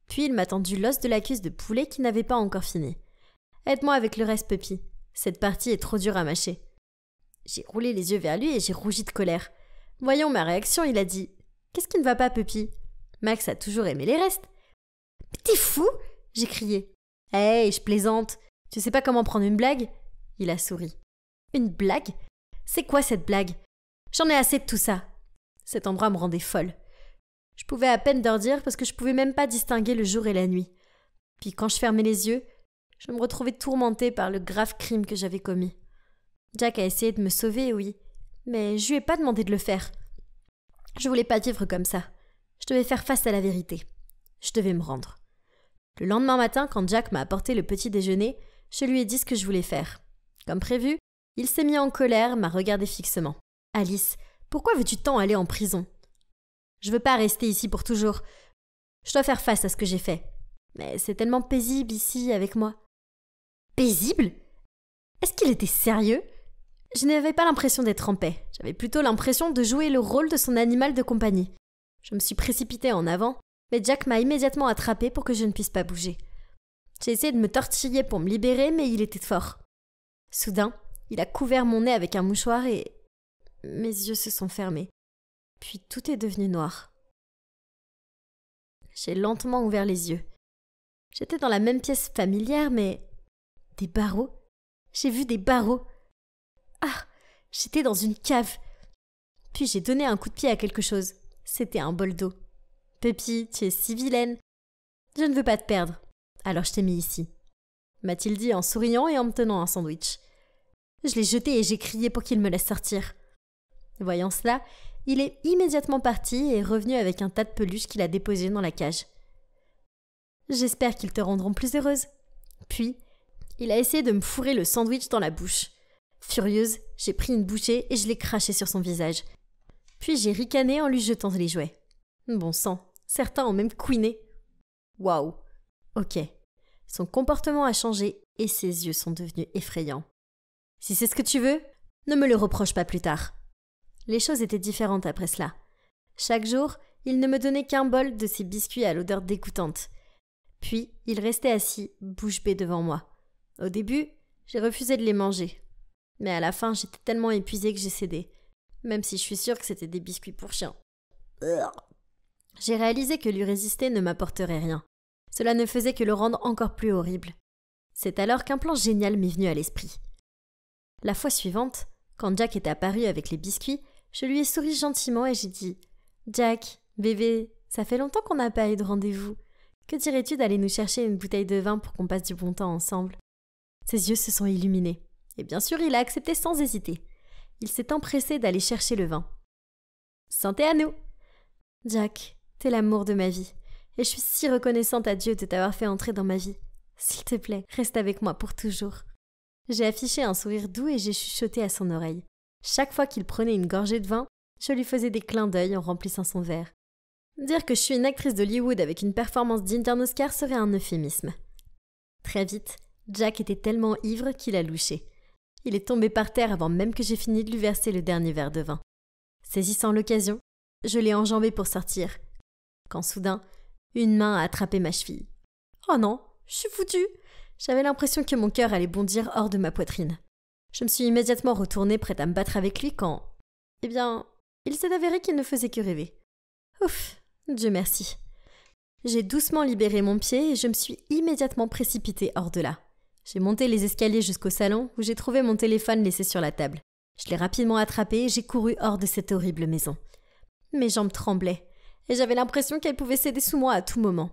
Puis il m'a tendu l'os de la cuisse de poulet qui n'avait pas encore fini. « Aide-moi avec le reste, Puppy. Cette partie est trop dure à mâcher. » J'ai roulé les yeux vers lui et j'ai rougi de colère. Voyant ma réaction, il a dit « Qu'est-ce qui ne va pas, Puppy? Max a toujours aimé les restes. »« Mais t'es fou !» j'ai crié. « Hey, je plaisante. Tu sais pas comment prendre une blague ?» Il a souri. « Une blague? C'est quoi cette blague? J'en ai assez de tout ça. » Cet endroit me rendait folle. Je pouvais à peine dormir parce que je pouvais même pas distinguer le jour et la nuit. Puis quand je fermais les yeux, je me retrouvais tourmentée par le grave crime que j'avais commis. Jack a essayé de me sauver, oui, mais je lui ai pas demandé de le faire. Je voulais pas vivre comme ça. Je devais faire face à la vérité. Je devais me rendre. Le lendemain matin, quand Jack m'a apporté le petit déjeuner, je lui ai dit ce que je voulais faire. Comme prévu, il s'est mis en colère, m'a regardé fixement. « Alice, pourquoi veux-tu tant aller en prison ? Je veux pas rester ici pour toujours. Je dois faire face à ce que j'ai fait. Mais c'est tellement paisible ici avec moi. Paisible? Est-ce qu'il était sérieux? Je n'avais pas l'impression d'être en paix. J'avais plutôt l'impression de jouer le rôle de son animal de compagnie. Je me suis précipitée en avant, mais Jack m'a immédiatement attrapée pour que je ne puisse pas bouger. J'ai essayé de me tortiller pour me libérer, mais il était fort. Soudain, il a couvert mon nez avec un mouchoir et mes yeux se sont fermés. Puis tout est devenu noir. J'ai lentement ouvert les yeux. J'étais dans la même pièce familière, mais... Des barreaux? J'ai vu des barreaux. Ah! J'étais dans une cave. Puis j'ai donné un coup de pied à quelque chose. C'était un bol d'eau. Puppy, tu es si vilaine. Je ne veux pas te perdre. Alors je t'ai mis ici. M'a-t-il dit en souriant et en me tenant un sandwich. Je l'ai jeté et j'ai crié pour qu'il me laisse sortir. Voyant cela, il est immédiatement parti et est revenu avec un tas de peluches qu'il a déposées dans la cage. J'espère qu'ils te rendront plus heureuse. Puis, il a essayé de me fourrer le sandwich dans la bouche. Furieuse, j'ai pris une bouchée et je l'ai craché sur son visage. Puis j'ai ricané en lui jetant les jouets. Bon sang, certains ont même couiné. Waouh! Ok. Son comportement a changé et ses yeux sont devenus effrayants. Si c'est ce que tu veux, ne me le reproche pas plus tard. Les choses étaient différentes après cela. Chaque jour, il ne me donnait qu'un bol de ses biscuits à l'odeur dégoûtante. Puis, il restait assis, bouche bée devant moi. Au début, j'ai refusé de les manger. Mais à la fin, j'étais tellement épuisée que j'ai cédé. Même si je suis sûre que c'était des biscuits pour chiens. J'ai réalisé que lui résister ne m'apporterait rien. Cela ne faisait que le rendre encore plus horrible. C'est alors qu'un plan génial m'est venu à l'esprit. La fois suivante, quand Jack est apparu avec les biscuits, je lui ai souri gentiment et j'ai dit « Jack, bébé, ça fait longtemps qu'on n'a pas eu de rendez-vous. Que dirais-tu d'aller nous chercher une bouteille de vin pour qu'on passe du bon temps ensemble ?» Ses yeux se sont illuminés. Et bien sûr, il a accepté sans hésiter. Il s'est empressé d'aller chercher le vin. « Santé à nous !»« Jack, t'es l'amour de ma vie. Et je suis si reconnaissante à Dieu de t'avoir fait entrer dans ma vie. S'il te plaît, reste avec moi pour toujours. » J'ai affiché un sourire doux et j'ai chuchoté à son oreille. Chaque fois qu'il prenait une gorgée de vin, je lui faisais des clins d'œil en remplissant son verre. Dire que je suis une actrice d'Hollywood avec une performance digne d'un Oscar serait un euphémisme. Très vite, Jack était tellement ivre qu'il a louché. Il est tombé par terre avant même que j'aie fini de lui verser le dernier verre de vin. Saisissant l'occasion, je l'ai enjambé pour sortir. Quand soudain, une main a attrapé ma cheville. Oh non, je suis foutue! J'avais l'impression que mon cœur allait bondir hors de ma poitrine. Je me suis immédiatement retournée prête à me battre avec lui quand... Eh bien, il s'est avéré qu'il ne faisait que rêver. Ouf, Dieu merci. J'ai doucement libéré mon pied et je me suis immédiatement précipitée hors de là. J'ai monté les escaliers jusqu'au salon où j'ai trouvé mon téléphone laissé sur la table. Je l'ai rapidement attrapé et j'ai couru hors de cette horrible maison. Mes jambes tremblaient et j'avais l'impression qu'elles pouvaient céder sous moi à tout moment.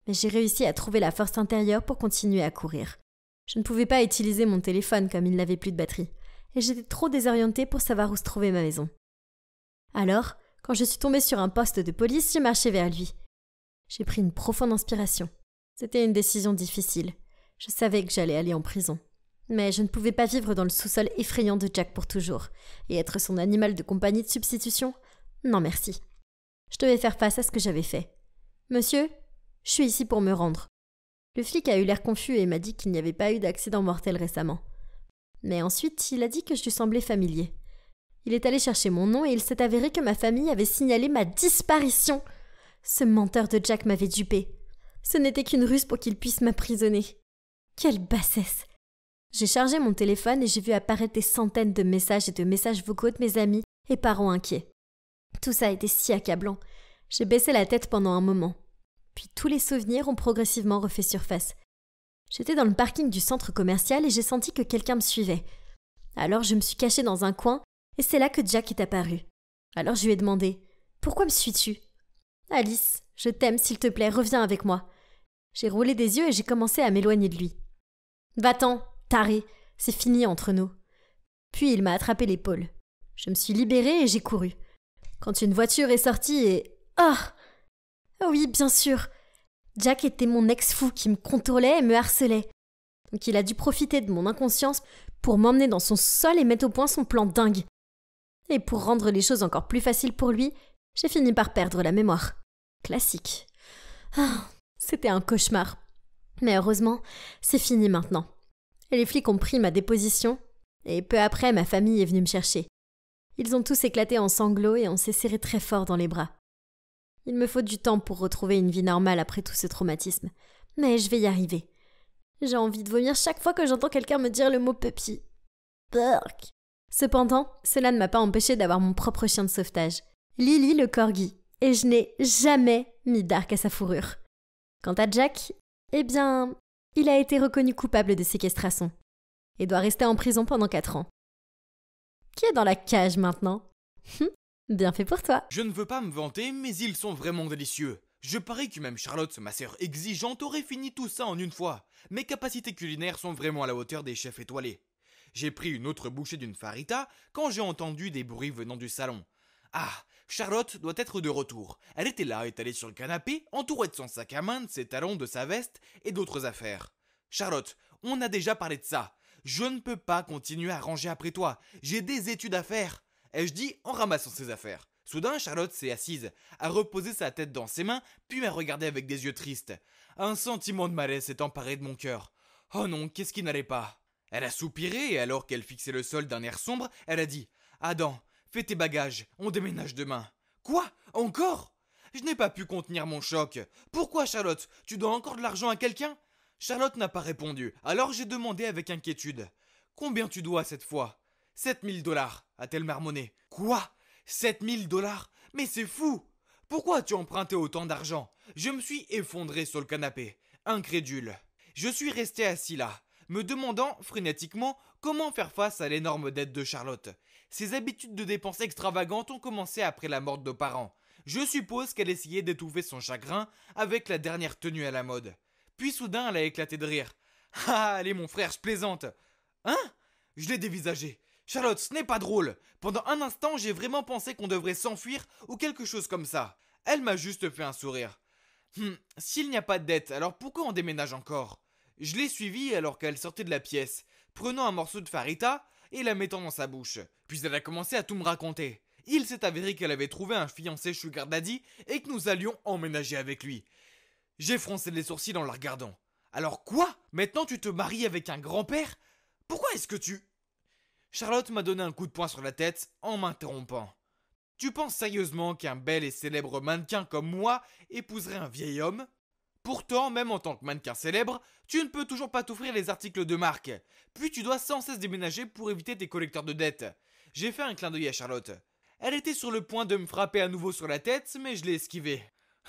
Mais j'ai réussi à trouver la force intérieure pour continuer à courir. Je ne pouvais pas utiliser mon téléphone comme il n'avait plus de batterie, et j'étais trop désorientée pour savoir où se trouvait ma maison. Alors, quand je suis tombée sur un poste de police, j'ai marché vers lui. J'ai pris une profonde inspiration. C'était une décision difficile. Je savais que j'allais aller en prison. Mais je ne pouvais pas vivre dans le sous-sol effrayant de Jack pour toujours, et être son animal de compagnie de substitution. Non merci. Je devais faire face à ce que j'avais fait. « Monsieur ? Je suis ici pour me rendre. » Le flic a eu l'air confus et m'a dit qu'il n'y avait pas eu d'accident mortel récemment. Mais ensuite, il a dit que je lui semblais familier. Il est allé chercher mon nom et il s'est avéré que ma famille avait signalé ma disparition. Ce menteur de Jack m'avait dupé. Ce n'était qu'une ruse pour qu'il puisse m'emprisonner. Quelle bassesse! J'ai chargé mon téléphone et j'ai vu apparaître des centaines de messages et de messages vocaux de mes amis et parents inquiets. Tout ça était si accablant. J'ai baissé la tête pendant un moment. Puis tous les souvenirs ont progressivement refait surface. J'étais dans le parking du centre commercial et j'ai senti que quelqu'un me suivait. Alors je me suis cachée dans un coin et c'est là que Jack est apparu. Alors je lui ai demandé « Pourquoi me suis-tu » ?« Alice, je t'aime, s'il te plaît, reviens avec moi. » J'ai roulé des yeux et j'ai commencé à m'éloigner de lui. « Va-t'en, taré, c'est fini entre nous. » Puis il m'a attrapé l'épaule. Je me suis libérée et j'ai couru. Quand une voiture est sortie et... Ah ! Oui, bien sûr. Jack était mon ex-fou qui me contrôlait et me harcelait. Donc il a dû profiter de mon inconscience pour m'emmener dans son sol et mettre au point son plan dingue. Et pour rendre les choses encore plus faciles pour lui, j'ai fini par perdre la mémoire. Classique. Ah, C'était un cauchemar. Mais heureusement, c'est fini maintenant. Et les flics ont pris ma déposition, et peu après, ma famille est venue me chercher. Ils ont tous éclaté en sanglots et on s'est serré très fort dans les bras. Il me faut du temps pour retrouver une vie normale après tout ce traumatisme. Mais je vais y arriver. J'ai envie de vomir chaque fois que j'entends quelqu'un me dire le mot puppy. Burk. Cependant, cela ne m'a pas empêché d'avoir mon propre chien de sauvetage, Lily le corgi, et je n'ai jamais mis d'arc à sa fourrure. Quant à Jack, eh bien, il a été reconnu coupable de séquestration et doit rester en prison pendant 4 ans. Qui est dans la cage maintenant? Bien fait pour toi. Je ne veux pas me vanter, mais ils sont vraiment délicieux. Je parie que même Charlotte, ma sœur exigeante, aurait fini tout ça en une fois. Mes capacités culinaires sont vraiment à la hauteur des chefs étoilés. J'ai pris une autre bouchée d'une farita quand j'ai entendu des bruits venant du salon. Ah, Charlotte doit être de retour. Elle était là, étalée sur le canapé, entourée de son sac à main, de ses talons, de sa veste et d'autres affaires. Charlotte, on a déjà parlé de ça. Je ne peux pas continuer à ranger après toi. J'ai des études à faire. Ai-je dit en ramassant ses affaires. Soudain, Charlotte s'est assise, a reposé sa tête dans ses mains, puis m'a regardé avec des yeux tristes. Un sentiment de malaise s'est emparé de mon cœur. Oh non, qu'est-ce qui n'allait pas? Elle a soupiré et alors qu'elle fixait le sol d'un air sombre, elle a dit « Adam, fais tes bagages, on déménage demain. » Quoi? Encore? Je n'ai pas pu contenir mon choc. Pourquoi, Charlotte? Tu dois encore de l'argent à quelqu'un? Charlotte n'a pas répondu, alors j'ai demandé avec inquiétude. Combien tu dois cette fois? 7000 $, a-t-elle marmonné. Quoi? 7000 $? Mais c'est fou! Pourquoi as-tu emprunté autant d'argent? Je me suis effondré sur le canapé, incrédule. Je suis resté assis là, me demandant frénétiquement comment faire face à l'énorme dette de Charlotte. Ses habitudes de dépenses extravagantes ont commencé après la mort de nos parents. Je suppose qu'elle essayait d'étouffer son chagrin avec la dernière tenue à la mode. Puis soudain, elle a éclaté de rire. « Ah, allez mon frère, je plaisante !»« Hein ?» Je l'ai dévisagé. « Charlotte, ce n'est pas drôle. Pendant un instant, j'ai vraiment pensé qu'on devrait s'enfuir ou quelque chose comme ça. » Elle m'a juste fait un sourire. « S'il n'y a pas de dette, alors pourquoi on déménage encore ?» Je l'ai suivie alors qu'elle sortait de la pièce, prenant un morceau de farita et la mettant dans sa bouche. Puis elle a commencé à tout me raconter. Il s'est avéré qu'elle avait trouvé un fiancé sugar daddy et que nous allions emménager avec lui. J'ai froncé les sourcils en la regardant. « Alors quoi? Maintenant tu te maries avec un grand-père? Pourquoi est-ce que tu... » Charlotte m'a donné un coup de poing sur la tête en m'interrompant. « Tu penses sérieusement qu'un bel et célèbre mannequin comme moi épouserait un vieil homme? Pourtant, même en tant que mannequin célèbre, tu ne peux toujours pas t'offrir les articles de marque. Puis tu dois sans cesse déménager pour éviter tes collecteurs de dettes. » J'ai fait un clin d'œil à Charlotte. Elle était sur le point de me frapper à nouveau sur la tête, mais je l'ai esquivé.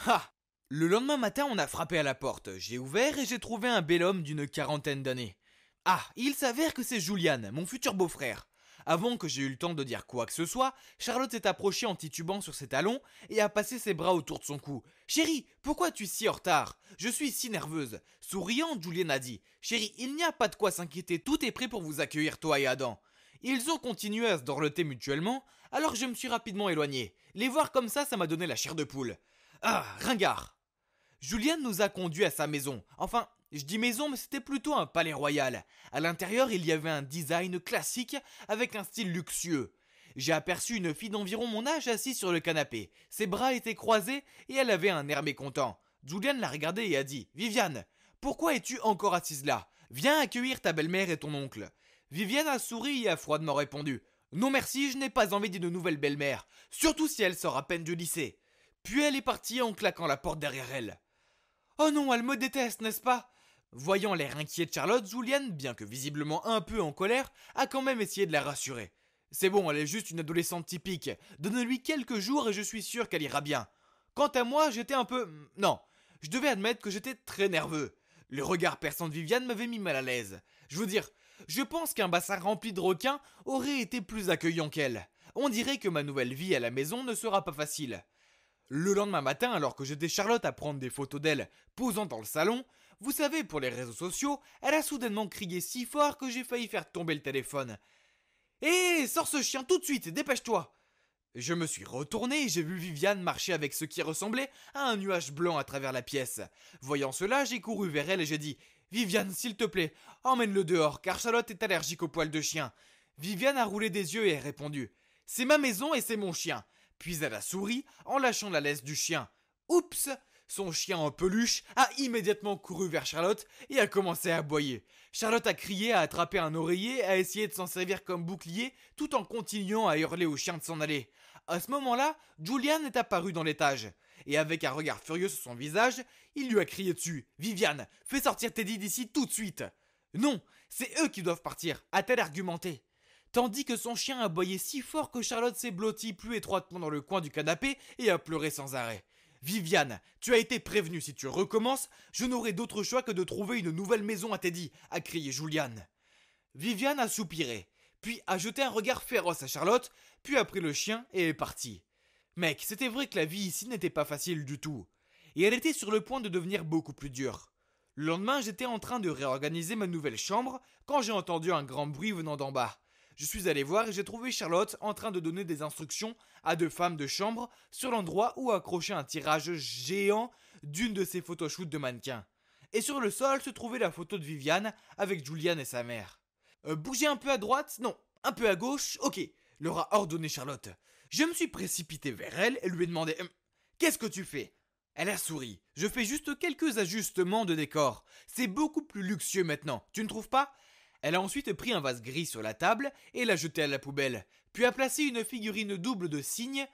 Ha! Le lendemain matin, on a frappé à la porte. J'ai ouvert et j'ai trouvé un bel homme d'une 40aine d'années. Ah, il s'avère que c'est Julian, mon futur beau-frère. Avant que j'ai eu le temps de dire quoi que ce soit, Charlotte s'est approchée en titubant sur ses talons et a passé ses bras autour de son cou. « Chérie, pourquoi es-tu si en retard? Je suis si nerveuse. » Souriant, Julian a dit « Chérie, il n'y a pas de quoi s'inquiéter, tout est prêt pour vous accueillir, toi et Adam. » Ils ont continué à se dorloter mutuellement, alors je me suis rapidement éloigné. Les voir comme ça m'a donné la chair de poule. Ah, ringard! Julian nous a conduits à sa maison. Enfin, je dis maison, mais c'était plutôt un palais royal. À l'intérieur, il y avait un design classique avec un style luxueux. J'ai aperçu une fille d'environ mon âge assise sur le canapé. Ses bras étaient croisés et elle avait un air mécontent. Julian l'a regardée et a dit « Viviane, pourquoi es-tu encore assise là? Viens accueillir ta belle-mère et ton oncle. » Viviane a souri et a froidement répondu « Non merci, je n'ai pas envie d'une nouvelle belle-mère, surtout si elle sort à peine du lycée. » Puis elle est partie en claquant la porte derrière elle. « Oh non, elle me déteste, n'est-ce pas ?» Voyant l'air inquiet de Charlotte, Julian, bien que visiblement un peu en colère, a quand même essayé de la rassurer. « C'est bon, elle est juste une adolescente typique. Donne-lui quelques jours et je suis sûr qu'elle ira bien. Quant à moi, j'étais un peu... Non, je devais admettre que j'étais très nerveux. Le regard perçant de Viviane m'avait mis mal à l'aise. Je veux dire, je pense qu'un bassin rempli de requins aurait été plus accueillant qu'elle. On dirait que ma nouvelle vie à la maison ne sera pas facile. » Le lendemain matin, alors que j'étais Charlotte à prendre des photos d'elle posant dans le salon, vous savez, pour les réseaux sociaux, elle a soudainement crié si fort que j'ai failli faire tomber le téléphone. « Hé, sors ce chien tout de suite, dépêche-toi !» Je me suis retourné et j'ai vu Viviane marcher avec ce qui ressemblait à un nuage blanc à travers la pièce. Voyant cela, j'ai couru vers elle et j'ai dit « Viviane, s'il te plaît, emmène-le dehors, car Charlotte est allergique aux poils de chien. » Viviane a roulé des yeux et a répondu « C'est ma maison et c'est mon chien. » Puis elle a souri en lâchant la laisse du chien. Oups! Son chien en peluche a immédiatement couru vers Charlotte et a commencé à aboyer. Charlotte a crié, a attrapé un oreiller, a essayé de s'en servir comme bouclier, tout en continuant à hurler au chien de s'en aller. À ce moment-là, Julian est apparu dans l'étage. Et avec un regard furieux sur son visage, il lui a crié dessus. « Viviane, fais sortir Teddy d'ici tout de suite !»« Non, c'est eux qui doivent partir », a-t-elle argumenté. Tandis que son chien aboyait si fort que Charlotte s'est blottie plus étroitement dans le coin du canapé et a pleuré sans arrêt. « Viviane, tu as été prévenue, si tu recommences, je n'aurai d'autre choix que de trouver une nouvelle maison à Teddy », a crié Julian. Viviane a soupiré, puis a jeté un regard féroce à Charlotte, puis a pris le chien et est partie. Mec, c'était vrai que la vie ici n'était pas facile du tout. Et elle était sur le point de devenir beaucoup plus dure. Le lendemain, j'étais en train de réorganiser ma nouvelle chambre quand j'ai entendu un grand bruit venant d'en bas. Je suis allé voir et j'ai trouvé Charlotte en train de donner des instructions à 2 femmes de chambre sur l'endroit où accrocher un tirage géant d'une de ses photoshoots de mannequins. Et sur le sol se trouvait la photo de Viviane avec Julian et sa mère. Bougez un peu à droite? Non. Un peu à gauche? Ok, leur a ordonné Charlotte. Je me suis précipité vers elle et lui ai demandé « Qu'est-ce que tu fais ?» Elle a souri. « Je fais juste quelques ajustements de décor. C'est beaucoup plus luxueux maintenant, tu ne trouves pas ?» Elle a ensuite pris un vase gris sur la table et l'a jeté à la poubelle, puis a placé une figurine double de cygne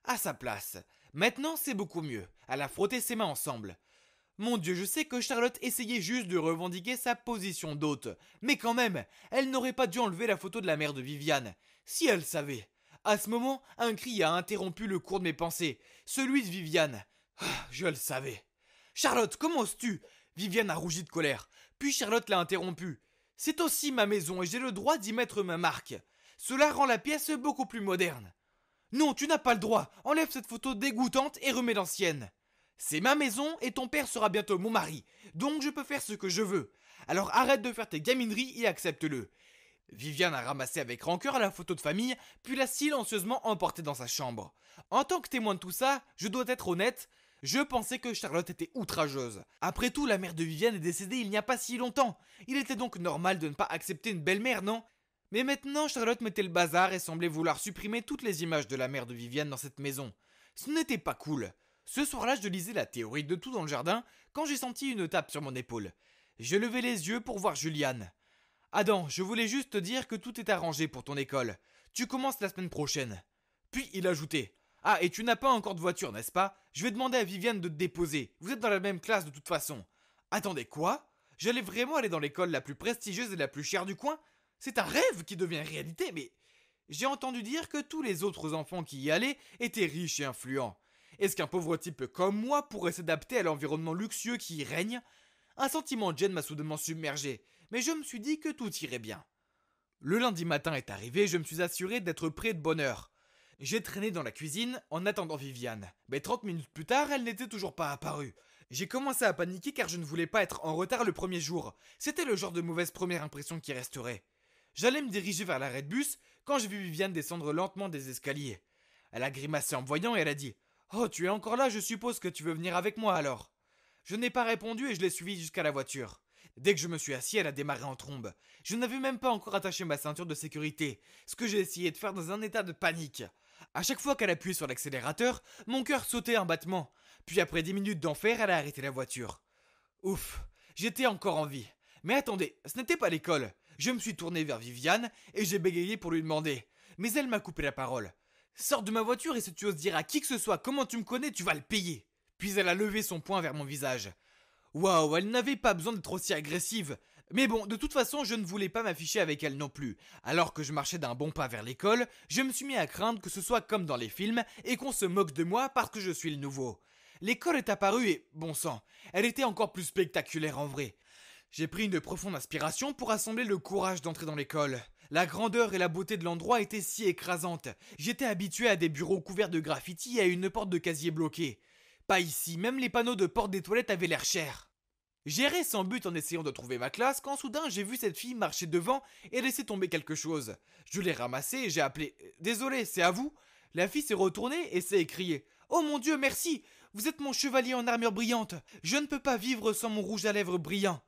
à sa place. Maintenant, c'est beaucoup mieux. Elle a frotté ses mains ensemble. Mon Dieu, je sais que Charlotte essayait juste de revendiquer sa position d'hôte, mais quand même, elle n'aurait pas dû enlever la photo de la mère de Viviane. Si elle savait. À ce moment, un cri a interrompu le cours de mes pensées, celui de Viviane. Ah, je le savais. « Charlotte, comment oses-tu » Viviane a rougi de colère, puis Charlotte l'a interrompu. « C'est aussi ma maison et j'ai le droit d'y mettre ma marque. Cela rend la pièce beaucoup plus moderne. »« Non, tu n'as pas le droit. Enlève cette photo dégoûtante et remets l'ancienne. »« C'est ma maison et ton père sera bientôt mon mari, donc je peux faire ce que je veux. Alors arrête de faire tes gamineries et accepte-le. » Viviane a ramassé avec rancœur la photo de famille, puis l'a silencieusement emportée dans sa chambre. En tant que témoin de tout ça, je dois être honnête, je pensais que Charlotte était outrageuse. Après tout, la mère de Viviane est décédée il n'y a pas si longtemps. Il était donc normal de ne pas accepter une belle-mère, non ? Mais maintenant, Charlotte mettait le bazar et semblait vouloir supprimer toutes les images de la mère de Viviane dans cette maison. Ce n'était pas cool. Ce soir-là, je lisais la théorie de tout dans le jardin quand j'ai senti une tape sur mon épaule. J'ai levé les yeux pour voir Julian. « Adam, je voulais juste te dire que tout est arrangé pour ton école. Tu commences la semaine prochaine. » Puis il ajoutait « Ah, et tu n'as pas encore de voiture, n'est-ce pas ? Je vais demander à Viviane de te déposer. Vous êtes dans la même classe de toute façon. » Attendez, quoi ? J'allais vraiment aller dans l'école la plus prestigieuse et la plus chère du coin ? C'est un rêve qui devient réalité, mais... J'ai entendu dire que tous les autres enfants qui y allaient étaient riches et influents. Est-ce qu'un pauvre type comme moi pourrait s'adapter à l'environnement luxueux qui y règne ? Un sentiment de gêne m'a soudainement submergé, mais je me suis dit que tout irait bien. Le lundi matin est arrivé, je me suis assuré d'être prêt de bonne heure. J'ai traîné dans la cuisine en attendant Viviane, mais 30 minutes plus tard, elle n'était toujours pas apparue. J'ai commencé à paniquer car je ne voulais pas être en retard le premier jour. C'était le genre de mauvaise première impression qui resterait. J'allais me diriger vers l'arrêt de bus quand j'ai vu Viviane descendre lentement des escaliers. Elle a grimacé en me voyant et elle a dit « Oh, tu es encore là, je suppose que tu veux venir avec moi alors ?» Je n'ai pas répondu et je l'ai suivie jusqu'à la voiture. Dès que je me suis assis, elle a démarré en trombe. Je n'avais même pas encore attaché ma ceinture de sécurité, ce que j'ai essayé de faire dans un état de panique. À chaque fois qu'elle appuyait sur l'accélérateur, mon cœur sautait un battement. Puis après 10 minutes d'enfer, elle a arrêté la voiture. Ouf, j'étais encore en vie. Mais attendez, ce n'était pas l'école. Je me suis tourné vers Viviane et j'ai bégayé pour lui demander. Mais elle m'a coupé la parole. « Sors de ma voiture et si tu oses dire à qui que ce soit comment tu me connais, tu vas le payer !» Puis elle a levé son poing vers mon visage. Waouh, elle n'avait pas besoin d'être aussi agressive. Mais bon, de toute façon, je ne voulais pas m'afficher avec elle non plus. Alors que je marchais d'un bon pas vers l'école, je me suis mis à craindre que ce soit comme dans les films et qu'on se moque de moi parce que je suis le nouveau. L'école est apparue et, bon sang, elle était encore plus spectaculaire en vrai. J'ai pris une profonde inspiration pour assembler le courage d'entrer dans l'école. La grandeur et la beauté de l'endroit étaient si écrasantes. J'étais habitué à des bureaux couverts de graffitis et à une porte de casier bloquée. Pas ici, même les panneaux de porte des toilettes avaient l'air chers. J'errais sans but en essayant de trouver ma classe quand soudain j'ai vu cette fille marcher devant et laisser tomber quelque chose. Je l'ai ramassée et j'ai appelé « Désolé, c'est à vous ?» La fille s'est retournée et s'est écriée « Oh mon Dieu, merci! Vous êtes mon chevalier en armure brillante! Je ne peux pas vivre sans mon rouge à lèvres brillant !»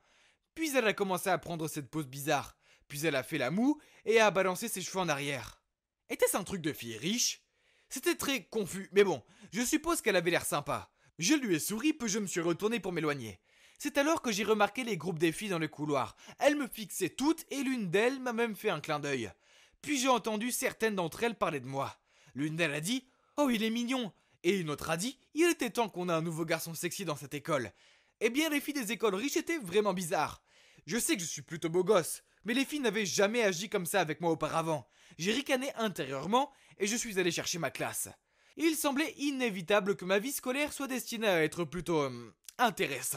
Puis elle a commencé à prendre cette pose bizarre. Puis elle a fait la moue et a balancé ses cheveux en arrière. Était-ce un truc de fille riche ? C'était très confus, mais bon, je suppose qu'elle avait l'air sympa. Je lui ai souri puis je me suis retourné pour m'éloigner. C'est alors que j'ai remarqué les groupes des filles dans le couloir. Elles me fixaient toutes et l'une d'elles m'a même fait un clin d'œil. Puis j'ai entendu certaines d'entre elles parler de moi. L'une d'elles a dit « Oh, il est mignon !» Et une autre a dit « Il était temps qu'on ait un nouveau garçon sexy dans cette école !» Eh bien, les filles des écoles riches étaient vraiment bizarres. Je sais que je suis plutôt beau gosse, mais les filles n'avaient jamais agi comme ça avec moi auparavant. J'ai ricané intérieurement et je suis allé chercher ma classe. Il semblait inévitable que ma vie scolaire soit destinée à être plutôt intéressante.